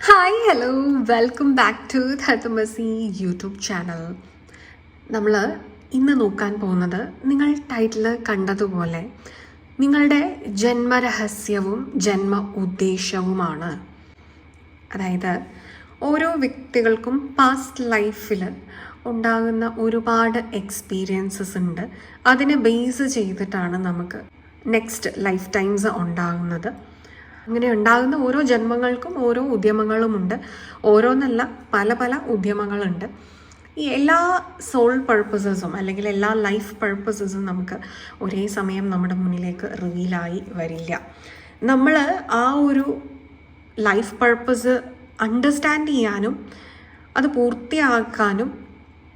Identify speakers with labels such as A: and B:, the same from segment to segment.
A: Hi hello welcome back to ധർത്തമസി YouTube channel. നമ്മൾ ഇന്ന് നോക്കാൻ പോകുന്നത് നിങ്ങൾ ടൈറ്റിൽ കണ്ടതുപോലെ നിങ്ങളുടെ ജന്മരഹസ്യവും ജന്മ ഉദ്ദേശവുമാണ്. അതായത് ഓരോ വ്യക്തികൾക്കും പാസ്റ്റ് ലൈഫിൽ ഉണ്ടാകുന്ന ഒരുപാട് എക്സ്പീരിയൻസസ് ഉണ്ട്. അതിനെ ബേസ് ചെയ്തിട്ടാണ് നമുക്ക് നെക്സ്റ്റ് ലൈഫ് ടൈംസ് ഉണ്ടാകുന്നത്. അങ്ങനെ ഉണ്ടാകുന്ന ഓരോ ജന്മങ്ങൾക്കും ഓരോ ഉദ്യമങ്ങളുമുണ്ട്. ഓരോന്നല്ല, പല പല ഉദ്യമങ്ങളുണ്ട്. ഈ എല്ലാ സോൾ പർപ്പസസും അല്ലെങ്കിൽ എല്ലാ ലൈഫ് പർപ്പസസും നമുക്ക് ഒരേ സമയം നമ്മുടെ മുന്നിലേക്ക് റിവീലായി വരില്ല. നമ്മൾ ആ ഒരു ലൈഫ് പർപ്പസ് അണ്ടർസ്റ്റാൻഡ് ചെയ്യാനും അത് പൂർത്തിയാക്കാനും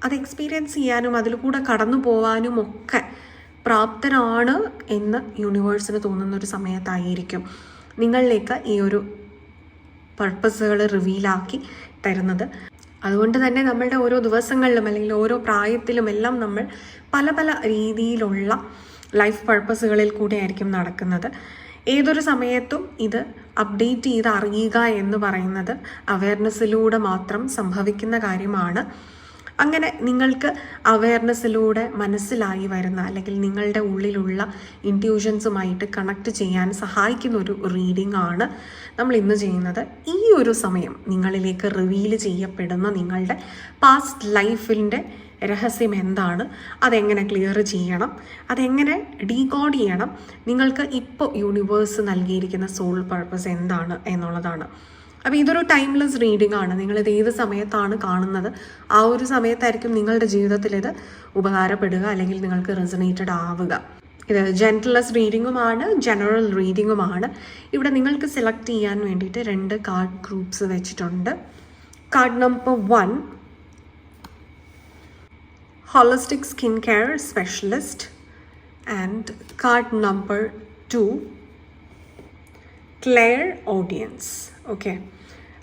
A: അത് എക്സ്പീരിയൻസ് ചെയ്യാനും അതിൽ കൂടെ കടന്നു പോകാനും ഒക്കെ പ്രാപ്തരാണ് എന്ന് യൂണിവേഴ്സിന് തോന്നുന്നൊരു സമയത്തായിരിക്കും നിങ്ങളിലേക്ക് ഈ ഒരു പർപ്പസുകൾ റിവീലാക്കി തരുന്നത്. അതുകൊണ്ട് തന്നെ നമ്മളുടെ ഓരോ ദിവസങ്ങളിലും അല്ലെങ്കിൽ ഓരോ പ്രായത്തിലും എല്ലാം നമ്മൾ പല പല രീതിയിലുള്ള ലൈഫ് പർപ്പസുകളിൽ കൂടെ ആയിരിക്കും നടക്കുന്നത്. ഏതൊരു സമയത്തും ഇത് അപ്ഡേറ്റ് ചെയ്ത് അറിയുക എന്ന് പറയുന്നത് അവയർനെസ്സിലൂടെ മാത്രം സംഭവിക്കുന്ന കാര്യമാണ്. അങ്ങനെ നിങ്ങൾക്ക് അവയർനെസ്സിലൂടെ മനസ്സിലായി വരുന്ന അല്ലെങ്കിൽ നിങ്ങളുടെ ഉള്ളിലുള്ള ഇൻറ്റ്യൂഷൻസുമായിട്ട് കണക്ട് ചെയ്യാൻ സഹായിക്കുന്ന ഒരു റീഡിംഗ് ആണ് നമ്മൾ ഇന്ന് ചെയ്യുന്നത്. ഈ ഒരു സമയം നിങ്ങളിലേക്ക് റിവീൽ ചെയ്യപ്പെടുന്ന നിങ്ങളുടെ പാസ്റ്റ് ലൈഫിൻ്റെ രഹസ്യം എന്താണ്, അതെങ്ങനെ ക്ലിയർ ചെയ്യണം, അതെങ്ങനെ ഡീകോഡ് ചെയ്യണം, നിങ്ങൾക്ക് ഇപ്പോൾ യൂണിവേഴ്സ് നൽകിയിരിക്കുന്ന സോൾ പർപ്പസ് എന്താണ് എന്നുള്ളതാണ്. അപ്പോൾ ഇതൊരു ടൈംലെസ് റീഡിംഗ് ആണ്. നിങ്ങളിത് ഏത് സമയത്താണ് കാണുന്നത് ആ ഒരു സമയത്തായിരിക്കും നിങ്ങളുടെ ജീവിതത്തിൽ ഇത് ഉപകാരപ്പെടുക അല്ലെങ്കിൽ നിങ്ങൾക്ക് റെസണേറ്റഡ് ആവുക. ഇത് ജെൻറ്റ്ലെസ് റീഡിങ്ങുമാണ്, ജനറൽ റീഡിങ്ങുമാണ്. ഇവിടെ നിങ്ങൾക്ക് സെലക്ട് ചെയ്യാൻ വേണ്ടിയിട്ട് 2 കാർഡ് ഗ്രൂപ്പ്സ് വെച്ചിട്ടുണ്ട്. Card number 1 holistic skin care specialist and card number 2 clairaudience. Okay,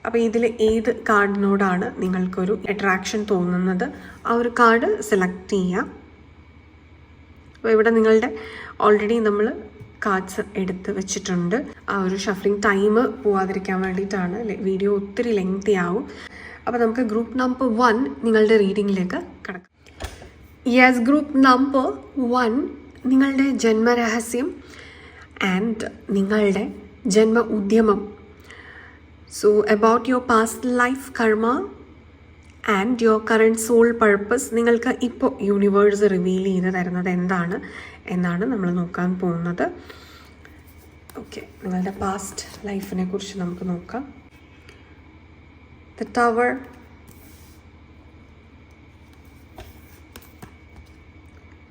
A: അപ്പോൾ ഇതിൽ ഏത് കാർഡിനോടാണ് നിങ്ങൾക്കൊരു അട്രാക്ഷൻ തോന്നുന്നത് ആ ഒരു കാർഡ് സെലക്ട് ചെയ്യുക. അപ്പോൾ ഇവിടെ നിങ്ങളുടെ ഓൾറെഡി നമ്മൾ കാർഡ്സ് എടുത്ത് വെച്ചിട്ടുണ്ട്. ആ ഒരു ഷഫ്ലിംഗ് ടൈം പോവാതിരിക്കാൻ വേണ്ടിയിട്ടാണ്. വീഡിയോ ഒത്തിരി ലെങ്തി ആവും. അപ്പോൾ നമുക്ക് ഗ്രൂപ്പ് നമ്പർ 1 നിങ്ങളുടെ റീഡിങ്ങിലേക്ക് കിടക്കാം. യെസ്, ഗ്രൂപ്പ് നമ്പർ 1 നിങ്ങളുടെ ജന്മരഹസ്യം ആൻഡ് നിങ്ങളുടെ ജന്മ ഉദ്യമം. So about your past life karma and your current soul purpose, നിങ്ങൾക്ക് ഇപ്പോൾ യൂണിവേഴ്സ് റിവീൽ ചെയ്ത് തരുന്നത് എന്താണ് എന്നാണ് നമ്മൾ നോക്കാൻ പോകുന്നത്. ഓക്കെ, നിങ്ങളുടെ പാസ്റ്റ് ലൈഫിനെ കുറിച്ച് നമുക്ക് നോക്കാം. The tower,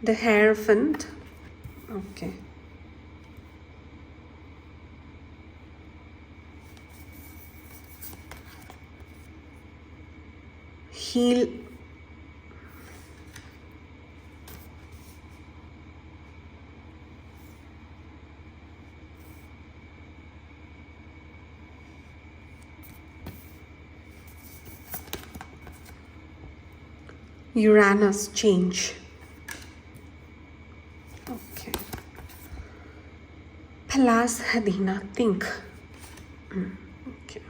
A: the hierophant. Okay, heal, Uranus, change. Okay, Pallas Hadina, think. Okay,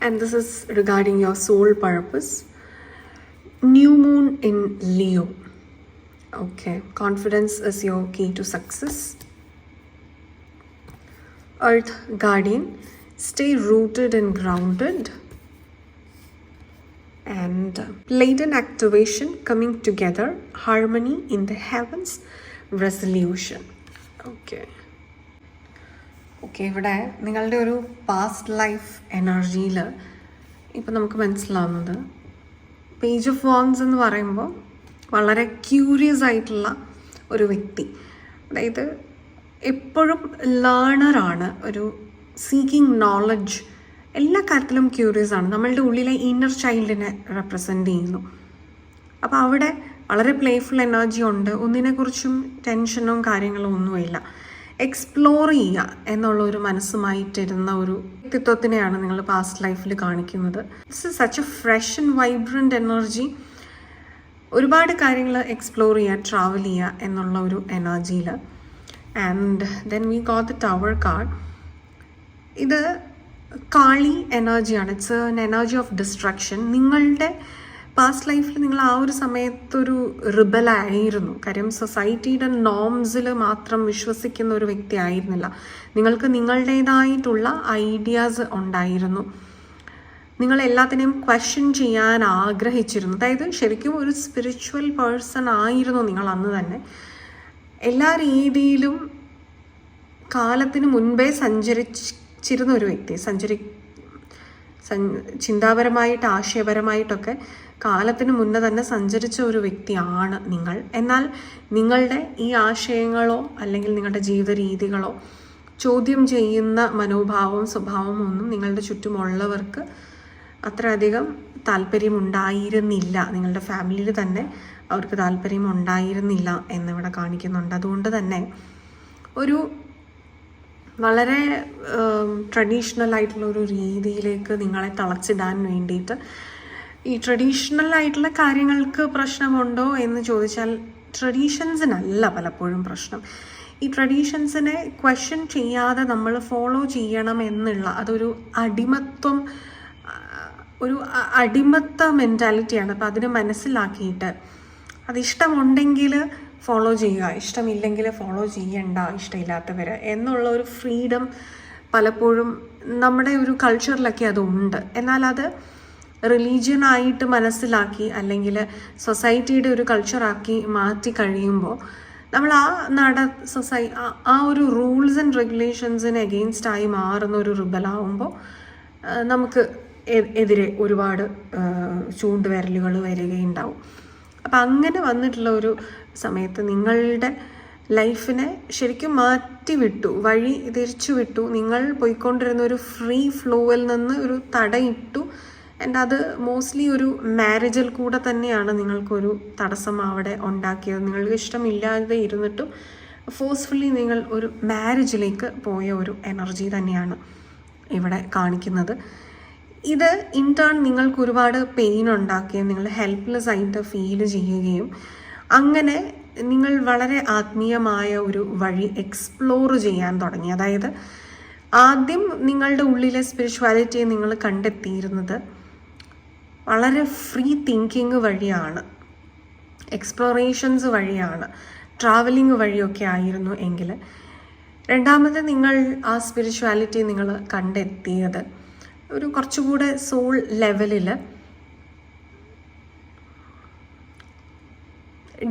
A: and this is regarding your soul purpose. New moon in Leo. Okay, confidence is your key to success. Earth guardian, stay rooted and grounded. And Pleiadian activation, coming together, harmony in the heavens, resolution. Okay, ഇവിടെ നിങ്ങളുടെ ഒരു past life എനർജിയിൽ ഇപ്പം നമുക്ക് മനസ്സിലാവുന്നത് page of wands എന്ന് പറയുമ്പോൾ വളരെ ക്യൂരിയസ് ആയിട്ടുള്ള ഒരു വ്യക്തി. അതായത് എപ്പോഴും ലേണറാണ്, ഒരു സീക്കിംഗ് നോളജ്, എല്ലാ കാര്യത്തിലും ക്യൂരിയസ് ആണ്. നമ്മളുടെ ഉള്ളിലെ ഇന്നർ ചൈൽഡിനെ റെപ്രസെൻ്റ് ചെയ്യുന്നു. അപ്പോൾ അവിടെ വളരെ പ്ലേഫുൾ എനർജി ഉണ്ട്. ഒന്നിനെക്കുറിച്ചും ടെൻഷനോ കാര്യങ്ങളോ ഒന്നുമില്ല. എക്സ്പ്ലോർ ചെയ്യുക എന്നുള്ളൊരു മനസ്സുമായിട്ടിരുന്ന ഒരു വ്യക്തിത്വത്തിനെയാണ് നിങ്ങൾ പാസ്റ്റ് ലൈഫിൽ കാണിക്കുന്നത്. This is such a fresh and vibrant energy. ഒരുപാട് കാര്യങ്ങൾ എക്സ്പ്ലോർ ചെയ്യുക, ട്രാവൽ ചെയ്യുക എന്നുള്ള ഒരു എനർജിയിൽ. And then we got the tower card. ഇത് കാളി എനർജിയാണ്. It's an energy of destruction. നിങ്ങളുടെ പാസ്റ്റ് ലൈഫിൽ നിങ്ങൾ ആ ഒരു സമയത്തൊരു റിബലായിരുന്നു. കാര്യം സൊസൈറ്റിയുടെ നോംസിൽ മാത്രം വിശ്വസിക്കുന്ന ഒരു വ്യക്തി ആയിരുന്നില്ല. നിങ്ങൾക്ക് നിങ്ങളുടേതായിട്ടുള്ള ഐഡിയാസ് ഉണ്ടായിരുന്നു. നിങ്ങൾ എല്ലാത്തിനെയും ക്വസ്റ്റ്യൻ ചെയ്യാൻ ആഗ്രഹിച്ചിരുന്നു. അതായത് ശരിക്കും ഒരു സ്പിരിച്വൽ പേഴ്സൺ ആയിരുന്നു നിങ്ങൾ അന്ന് തന്നെ. എല്ലാ രീതിയിലും കാലത്തിന് മുൻപേ സഞ്ചരിച്ചിരുന്ന ഒരു വ്യക്തി, ചിന്താപരമായിട്ട് ആശയപരമായിട്ടൊക്കെ കാലത്തിന് മുന്നേ തന്നെ സഞ്ചരിച്ച ഒരു വ്യക്തിയാണ് നിങ്ങൾ. എന്നാൽ നിങ്ങളുടെ ഈ ആശയങ്ങളോ അല്ലെങ്കിൽ നിങ്ങളുടെ ജീവിത രീതികളോ ചോദ്യം ചെയ്യുന്ന മനോഭാവവും സ്വഭാവവും ഒന്നും നിങ്ങളുടെ ചുറ്റുമുള്ളവർക്ക് അത്രയധികം താല്പര്യമുണ്ടായിരുന്നില്ല. നിങ്ങളുടെ ഫാമിലിയിൽ തന്നെ അവർക്ക് താല്പര്യമുണ്ടായിരുന്നില്ല എന്നിവിടെ കാണിക്കുന്നുണ്ട്. അതുകൊണ്ട് തന്നെ ഒരു വളരെ ട്രഡീഷണൽ ആയിട്ടുള്ള ഒരു രീതിയിലേക്ക് നിങ്ങളെ തളച്ചിടാൻ വേണ്ടിയിട്ട്, ഈ ട്രഡീഷണൽ ആയിട്ടുള്ള കാര്യങ്ങൾക്ക് പ്രശ്നമുണ്ടോ എന്ന് ചോദിച്ചാൽ ട്രഡീഷൻസിനല്ല പലപ്പോഴും പ്രശ്നം. ഈ ട്രഡീഷൻസിനെ ക്വസ്റ്റ്യൻ ചെയ്യാതെ നമ്മൾ ഫോളോ ചെയ്യണം എന്നുള്ള അതൊരു അടിമത്ത മെൻറ്റാലിറ്റിയാണ്. അപ്പോൾ അതിനെ മനസ്സിലാക്കിയിട്ട് അതിഷ്ടമുണ്ടെങ്കിൽ ഫോളോ ചെയ്യുക, ഇഷ്ടമില്ലെങ്കിൽ ഫോളോ ചെയ്യണ്ട, ഇഷ്ടമില്ലാത്തവർ എന്നുള്ള ഒരു ഫ്രീഡം പലപ്പോഴും നമ്മുടെ ഒരു കൾച്ചറിലൊക്കെ അതുണ്ട്. എന്നാൽ അത് റിലീജിയനായിട്ട് മനസ്സിലാക്കി അല്ലെങ്കിൽ സൊസൈറ്റിയുടെ ഒരു കൾച്ചറാക്കി മാറ്റി കഴിയുമ്പോൾ നമ്മൾ ആ ഒരു റൂൾസ് ആൻഡ് റെഗുലേഷൻസിന് എഗെയിൻസ്റ്റായി മാറുന്ന ഒരു റിബലാവുമ്പോൾ നമുക്ക് എതിരെ ഒരുപാട് ചൂണ്ടുവിരലുകൾ വരികയുണ്ടാവും. അപ്പം അങ്ങനെ വന്നിട്ടുള്ള ഒരു സമയത്ത് നിങ്ങളുടെ ലൈഫിനെ ശരിക്കും മാറ്റിവിട്ടു, വഴി തിരിച്ചു വിട്ടു. നിങ്ങൾ പോയിക്കൊണ്ടിരുന്ന ഒരു ഫ്രീ ഫ്ലോയിൽ നിന്ന് ഒരു തടയിട്ടു. ആൻഡ് അത് മോസ്റ്റ്ലി ഒരു മാരേജിൽ കൂടെ തന്നെയാണ് നിങ്ങൾക്കൊരു തടസ്സം അവിടെ ഉണ്ടാക്കിയത്. നിങ്ങൾക്ക് ഇഷ്ടമില്ലാതെ ഇരുന്നിട്ടും ഫോഴ്സ്ഫുള്ളി നിങ്ങൾ ഒരു മാരേജിലേക്ക് പോയ ഒരു എനർജി തന്നെയാണ് ഇവിടെ കാണിക്കുന്നത്. ഇത് ഇൻ ടേൺ നിങ്ങൾക്ക് ഒരുപാട് പെയിൻ ഉണ്ടാക്കുകയും നിങ്ങൾ ഹെൽപ്ലെസ് ആയിട്ട് ഫീൽ ചെയ്യുകയും അങ്ങനെ നിങ്ങൾ വളരെ ആത്മീയമായ ഒരു വഴി എക്സ്പ്ലോർ ചെയ്യാൻ തുടങ്ങി. അതായത് ആദ്യം നിങ്ങളുടെ ഉള്ളിലെ സ്പിരിച്വാലിറ്റിയെ നിങ്ങൾ കണ്ടെത്തിയിരുന്നത് വളരെ ഫ്രീ തിങ്കിങ് വഴിയാണ്, എക്സ്പ്ലോറേഷൻസ് വഴിയാണ്, ട്രാവലിംഗ് വഴിയൊക്കെ ആയിരുന്നു എങ്കിൽ രണ്ടാമത് നിങ്ങൾ ആ സ്പിരിച്വാലിറ്റി നിങ്ങൾ കണ്ടെത്തിയത് ഒരു കുറച്ചുകൂടെ സോൾ ലെവലിൽ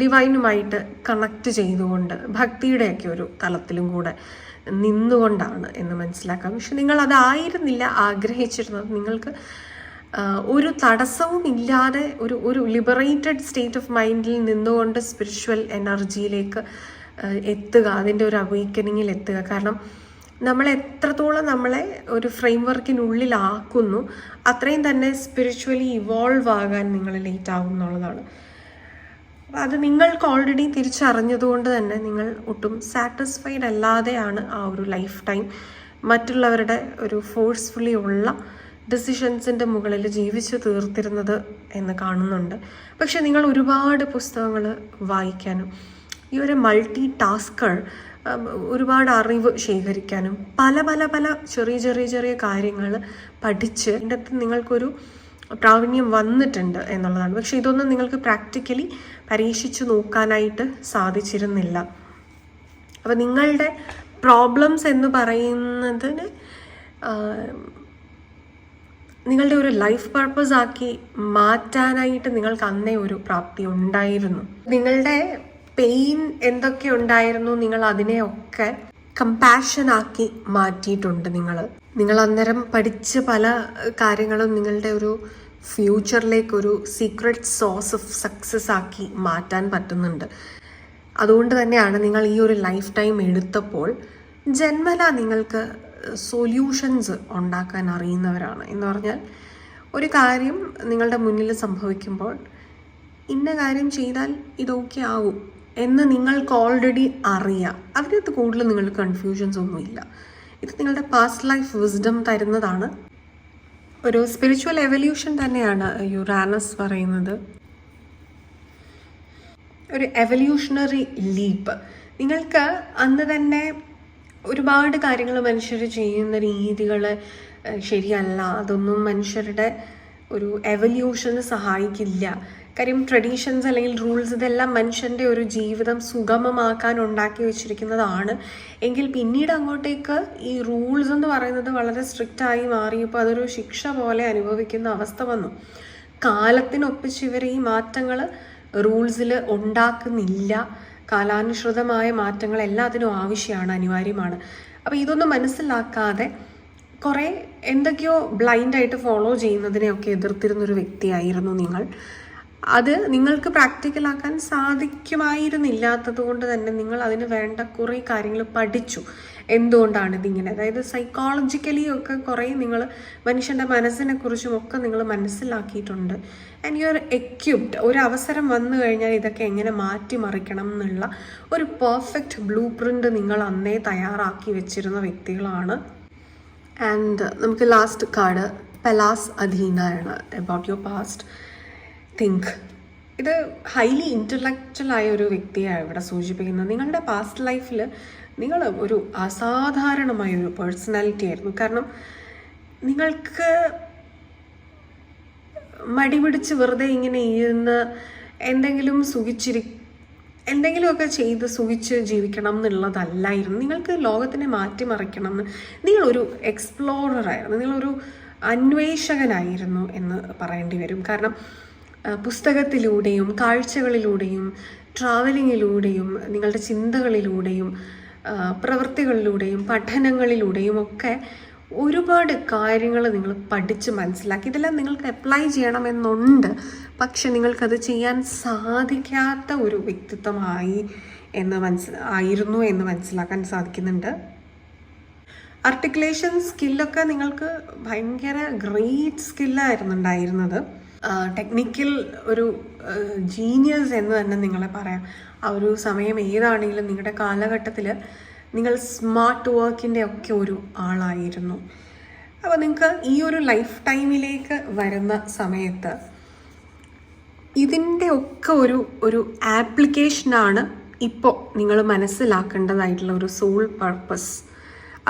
A: ഡിവൈനുമായിട്ട് കണക്ട് ചെയ്തുകൊണ്ട് ഭക്തിയുടെയൊക്കെ ഒരു തലത്തിലും കൂടെ നിന്നുകൊണ്ടാണ് എന്ന് മനസ്സിലാക്കാം. പക്ഷെ നിങ്ങൾ അതായിരുന്നില്ല ആഗ്രഹിച്ചിരുന്നത്. നിങ്ങൾക്ക് ഒരു തടസ്സവും ഇല്ലാതെ ഒരു ലിബറേറ്റഡ് സ്റ്റേറ്റ് ഓഫ് മൈൻഡിൽ നിന്നുകൊണ്ട് സ്പിരിച്വൽ എനർജിയിലേക്ക് എത്തുക, അതിൻ്റെ ഒരു അവീക്കനിങ്ങിൽ എത്തുക. കാരണം നമ്മൾ എത്രത്തോളം നമ്മളെ ഒരു ഫ്രെയിം വർക്കിനുള്ളിലാക്കുന്നു അത്രയും തന്നെ സ്പിരിച്വലി ഇവോൾവ് ആകാൻ നിങ്ങൾ ലേറ്റ് ആകും എന്നുള്ളതാണ്. അപ്പോൾ അത് നിങ്ങൾക്ക് ഓൾറെഡി തിരിച്ചറിഞ്ഞതുകൊണ്ട് തന്നെ നിങ്ങൾ ഒട്ടും സാറ്റിസ്ഫൈഡ് അല്ലാതെയാണ് ആ ഒരു ലൈഫ് ടൈം മറ്റുള്ളവരുടെ ഒരു ഫോഴ്സ്ഫുള്ളി ഉള്ള ഡിസിഷൻസിൻ്റെ മുകളിൽ ജീവിച്ചു തീർത്തിരുന്നത് എന്ന് കാണുന്നുണ്ട്. പക്ഷെ നിങ്ങൾ ഒരുപാട് പുസ്തകങ്ങൾ വായിക്കാനും ഈ ഒരു മൾട്ടി ടാസ്കർ ഒരുപാട് അറിവ് ശേഖരിക്കാനും പല പല പല ചെറിയ ചെറിയ ചെറിയ കാര്യങ്ങൾ പഠിച്ച് അതിൻ്റെ അകത്ത് നിങ്ങൾക്കൊരു പ്രാവീണ്യം വന്നിട്ടുണ്ട് എന്നുള്ളതാണ്. പക്ഷെ ഇതൊന്നും നിങ്ങൾക്ക് പ്രാക്ടിക്കലി പരീക്ഷിച്ച് നോക്കാനായിട്ട് സാധിച്ചിരുന്നില്ല. അപ്പം നിങ്ങളുടെ പ്രോബ്ലംസ് എന്ന് പറയുന്നതിന് നിങ്ങളുടെ ഒരു ലൈഫ് പർപ്പസ് ആക്കി മാറ്റാനായിട്ട് നിങ്ങൾക്ക് അന്നേ ഒരു പ്രാപ്തി ഉണ്ടായിരുന്നു. നിങ്ങളുടെ പെയിൻ എന്തൊക്കെ ഉണ്ടായിരുന്നു നിങ്ങൾ അതിനെയൊക്കെ കമ്പാഷൻ ആക്കി മാറ്റിയിട്ടുണ്ട്. നിങ്ങൾ അന്നേരം പഠിച്ച പല കാര്യങ്ങളും നിങ്ങളുടെ ഒരു ഫ്യൂച്ചറിലേക്ക് ഒരു സീക്രട്ട് സോഴ്സ് ഓഫ് സക്സസ് ആക്കി മാറ്റാൻ പറ്റുന്നുണ്ട്. അതുകൊണ്ട് തന്നെയാണ് നിങ്ങൾ ഈ ഒരു ലൈഫ് ടൈം എടുത്തപ്പോൾ ജന്മന നിങ്ങൾക്ക് സൊല്യൂഷൻസ് ഉണ്ടാക്കാൻ അറിയുന്നവരാണ്. എന്ന് പറഞ്ഞാൽ ഒരു കാര്യം നിങ്ങളുടെ മുന്നിൽ സംഭവിക്കുമ്പോൾ ഇന്ന കാര്യം ചെയ്താൽ ഇതൊക്കെ ആവും എന്ന് നിങ്ങൾക്ക് ഓൾറെഡി അറിയാം. അതിനകത്ത് കൂടുതൽ നിങ്ങൾക്ക് കൺഫ്യൂഷൻസ് ഒന്നുമില്ല. ഇത് നിങ്ങളുടെ പാസ്റ്റ് ലൈഫ് വിസ്ഡം തരുന്നതാണ്. ഒരു സ്പിരിച്വൽ എവല്യൂഷൻ തന്നെയാണ് യുറാനസ് പറയുന്നത്. ഒരു എവല്യൂഷണറി ലീപ്പ്. നിങ്ങൾക്ക് അന്ന് തന്നെ ഒരുപാട് കാര്യങ്ങൾ മനുഷ്യർ ചെയ്യുന്ന രീതികൾ ശരിയല്ല, അതൊന്നും മനുഷ്യരുടെ ഒരു എവല്യൂഷന് സഹായിക്കില്ല. കാര്യം ട്രഡീഷൻസ് അല്ലെങ്കിൽ റൂൾസ് ഇതെല്ലാം മനുഷ്യൻ്റെ ഒരു ജീവിതം സുഗമമാക്കാൻ ഉണ്ടാക്കി വെച്ചിരിക്കുന്നതാണ്. എങ്കിൽ പിന്നീട് അങ്ങോട്ടേക്ക് ഈ റൂൾസ് എന്ന് പറയുന്നത് വളരെ സ്ട്രിക്റ്റായി മാറിയപ്പോൾ അതൊരു ശിക്ഷ പോലെ അനുഭവിക്കുന്ന അവസ്ഥ വന്നു. കാലത്തിനൊപ്പിച്ച് ഇവർ ഈ മാറ്റങ്ങൾ റൂൾസിൽ ഉണ്ടാക്കുന്നില്ല. കാലാനുസൃതമായ മാറ്റങ്ങൾ എല്ലാത്തിനും ആവശ്യമാണ്, അനിവാര്യമാണ്. അപ്പോൾ ഇതൊന്നും മനസ്സിലാക്കാതെ കുറേ എന്തൊക്കെയോ ബ്ലൈൻഡായിട്ട് ഫോളോ ചെയ്യുന്നതിനെയൊക്കെ എതിർത്തിരുന്നൊരു വ്യക്തിയായിരുന്നു നിങ്ങൾ. അത് നിങ്ങൾക്ക് പ്രാക്ടിക്കലാക്കാൻ സാധിക്കുമായിരുന്നില്ലാത്തത് കൊണ്ട് തന്നെ നിങ്ങൾ അതിന് വേണ്ട കുറേ കാര്യങ്ങൾ പഠിച്ചു. എന്തുകൊണ്ടാണ് ഇതിങ്ങനെ, അതായത് സൈക്കോളജിക്കലി ഒക്കെ കുറേ നിങ്ങൾ മനുഷ്യൻ്റെ മനസ്സിനെക്കുറിച്ചും ഒക്കെ നിങ്ങൾ മനസ്സിലാക്കിയിട്ടുണ്ട്. And you are equipped. ഒരു അവസരം വന്നു കഴിഞ്ഞാൽ ഇതൊക്കെ എങ്ങനെ മാറ്റിമറിക്കണം എന്നുള്ള ഒരു പെർഫെക്റ്റ് ബ്ലൂ പ്രിൻ്റ് നിങ്ങൾ അന്നേ തയ്യാറാക്കി വെച്ചിരുന്ന വ്യക്തികളാണ്. ആൻഡ് നമുക്ക് ലാസ്റ്റ് കാർഡ് പെലാസ് അധീന ആണ്. About your past think. ഇത് ഹൈലി ഇൻ്റലക്ച്വലായ ഒരു വ്യക്തിയാണ് ഇവിടെ സൂചിപ്പിക്കുന്നത്. നിങ്ങളുടെ പാസ്റ്റ് ലൈഫിൽ നിങ്ങൾ ഒരു അസാധാരണമായൊരു പേഴ്സണാലിറ്റി ആയിരുന്നു. കാരണം നിങ്ങൾക്ക് മടി പിടിച്ച് വെറുതെ ഇങ്ങനെ ഇരുന്ന് എന്തെങ്കിലുമൊക്കെ ചെയ്ത് സുഖിച്ച് ജീവിക്കണം എന്നുള്ളതല്ലായിരുന്നു. നിങ്ങൾക്ക് ലോകത്തിനെ മാറ്റിമറിക്കണം എന്ന്, നിങ്ങളൊരു എക്സ്പ്ലോററായിരുന്നു, നിങ്ങളൊരു അന്വേഷകനായിരുന്നു എന്ന് പറയേണ്ടി വരും. കാരണം പുസ്തകത്തിലൂടെയും കാഴ്ചകളിലൂടെയും ട്രാവലിങ്ങിലൂടെയും നിങ്ങളുടെ ചിന്തകളിലൂടെയും പ്രവൃത്തികളിലൂടെയും പഠനങ്ങളിലൂടെയും ഒക്കെ ഒരുപാട് കാര്യങ്ങൾ നിങ്ങൾ പഠിച്ച് മനസ്സിലാക്കി. ഇതെല്ലാം നിങ്ങൾക്ക് അപ്ലൈ ചെയ്യണമെന്നുണ്ട്, പക്ഷെ നിങ്ങൾക്കത് ചെയ്യാൻ സാധിക്കാത്ത ഒരു വ്യക്തിത്വമായി ആയിരുന്നു എന്ന് മനസ്സിലാക്കാൻ സാധിക്കുന്നുണ്ട്. ആർട്ടിക്കുലേഷൻ സ്കില്ലൊക്കെ നിങ്ങൾക്ക് ഭയങ്കര ഗ്രേറ്റ് സ്കില്ലായിരുന്നു ഉണ്ടായിരുന്നത്. ടെക്നിക്കൽ ഒരു ജീനിയസ് എന്ന് തന്നെ നിങ്ങളെ പറയാം. ആ ഒരു സമയം ഏതാണെങ്കിലും നിങ്ങളുടെ കാലഘട്ടത്തിൽ നിങ്ങൾ സ്മാർട്ട് വർക്കിൻ്റെ ഒക്കെ ഒരു ആളായിരുന്നു. അപ്പോൾ നിങ്ങൾക്ക് ഈ ഒരു ലൈഫ് ടൈമിലേക്ക് വരുന്ന സമയത്ത് ഇതിൻ്റെ ഒക്കെ ഒരു ആപ്ലിക്കേഷനാണ് ഇപ്പോൾ നിങ്ങൾ മനസ്സിലാക്കേണ്ടതായിട്ടുള്ള ഒരു സോൾ പർപ്പസ്.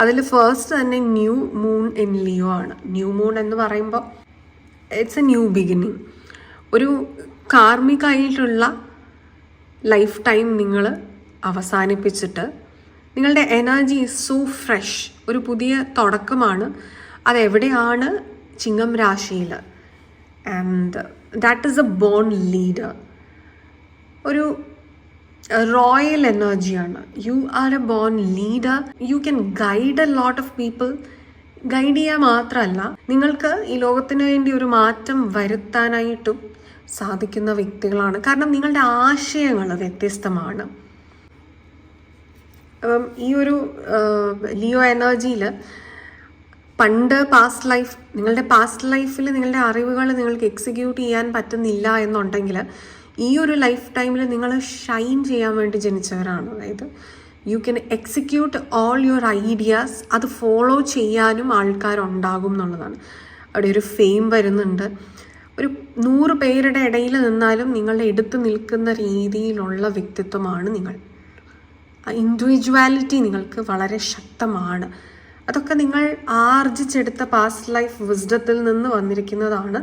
A: അതിൽ ഫസ്റ്റ് തന്നെ ന്യൂ മൂൺ ഇൻ ലിയോ ആണ്. ന്യൂ മൂൺ എന്ന് പറയുമ്പോൾ ഇറ്റ്സ് എ ന്യൂ ബിഗിനിങ്. ഒരു കാർമികമായിട്ടുള്ള ലൈഫ് ടൈം നിങ്ങൾ അവസാനിപ്പിച്ചിട്ട് നിങ്ങളുടെ എനർജി ഈസ് സോ ഫ്രഷ്. ഒരു പുതിയ തുടക്കമാണ്. അതെവിടെയാണ്? ചിങ്ങം രാശിയിൽ. And that is a born leader. ഒരു റോയൽ എനർജിയാണ്. You are a born leader. You can guide a lot of people. Guide ചെയ്യുക മാത്രമല്ല, നിങ്ങൾക്ക് ഈ ലോകത്തിന് വേണ്ടി ഒരു മാറ്റം വരുത്താനായിട്ടും സാധിക്കുന്ന വ്യക്തികളാണ്. കാരണം നിങ്ങളുടെ ആശയങ്ങൾ വ്യത്യസ്തമാണ്. അപ്പം ഈ ഒരു ലിയോ എനർജിയിൽ പണ്ട് നിങ്ങളുടെ പാസ്റ്റ് ലൈഫിൽ നിങ്ങളുടെ അറിവുകൾ നിങ്ങൾക്ക് എക്സിക്യൂട്ട് ചെയ്യാൻ പറ്റുന്നില്ല എന്നുണ്ടെങ്കിൽ ഈ ഒരു ലൈഫ് ടൈമിൽ നിങ്ങൾ ഷൈൻ ചെയ്യാൻ വേണ്ടി ജനിച്ചവരാണ്. അതായത് you can execute all your ideas. അത് ഫോളോ ചെയ്യാനും ആൾക്കാരുണ്ടാകും എന്നുള്ളതാണ്. അവിടെ ഒരു ഫെയിം വരുന്നുണ്ട്. ഒരു 100 പേരുടെ ഇടയിൽ നിന്നാലും നിങ്ങളുടെ എടുത്തു നിൽക്കുന്ന രീതിയിലുള്ള വ്യക്തിത്വമാണ് നിങ്ങൾ. ഇൻഡിവിജ്വാലിറ്റി നിങ്ങൾക്ക് വളരെ ശക്തമാണ്. അതൊക്കെ നിങ്ങൾ ആർജിച്ചെടുത്ത പാസ്റ്റ് ലൈഫ് വിസ്ഡത്തിൽ നിന്ന് വന്നിരിക്കുന്നതാണ്.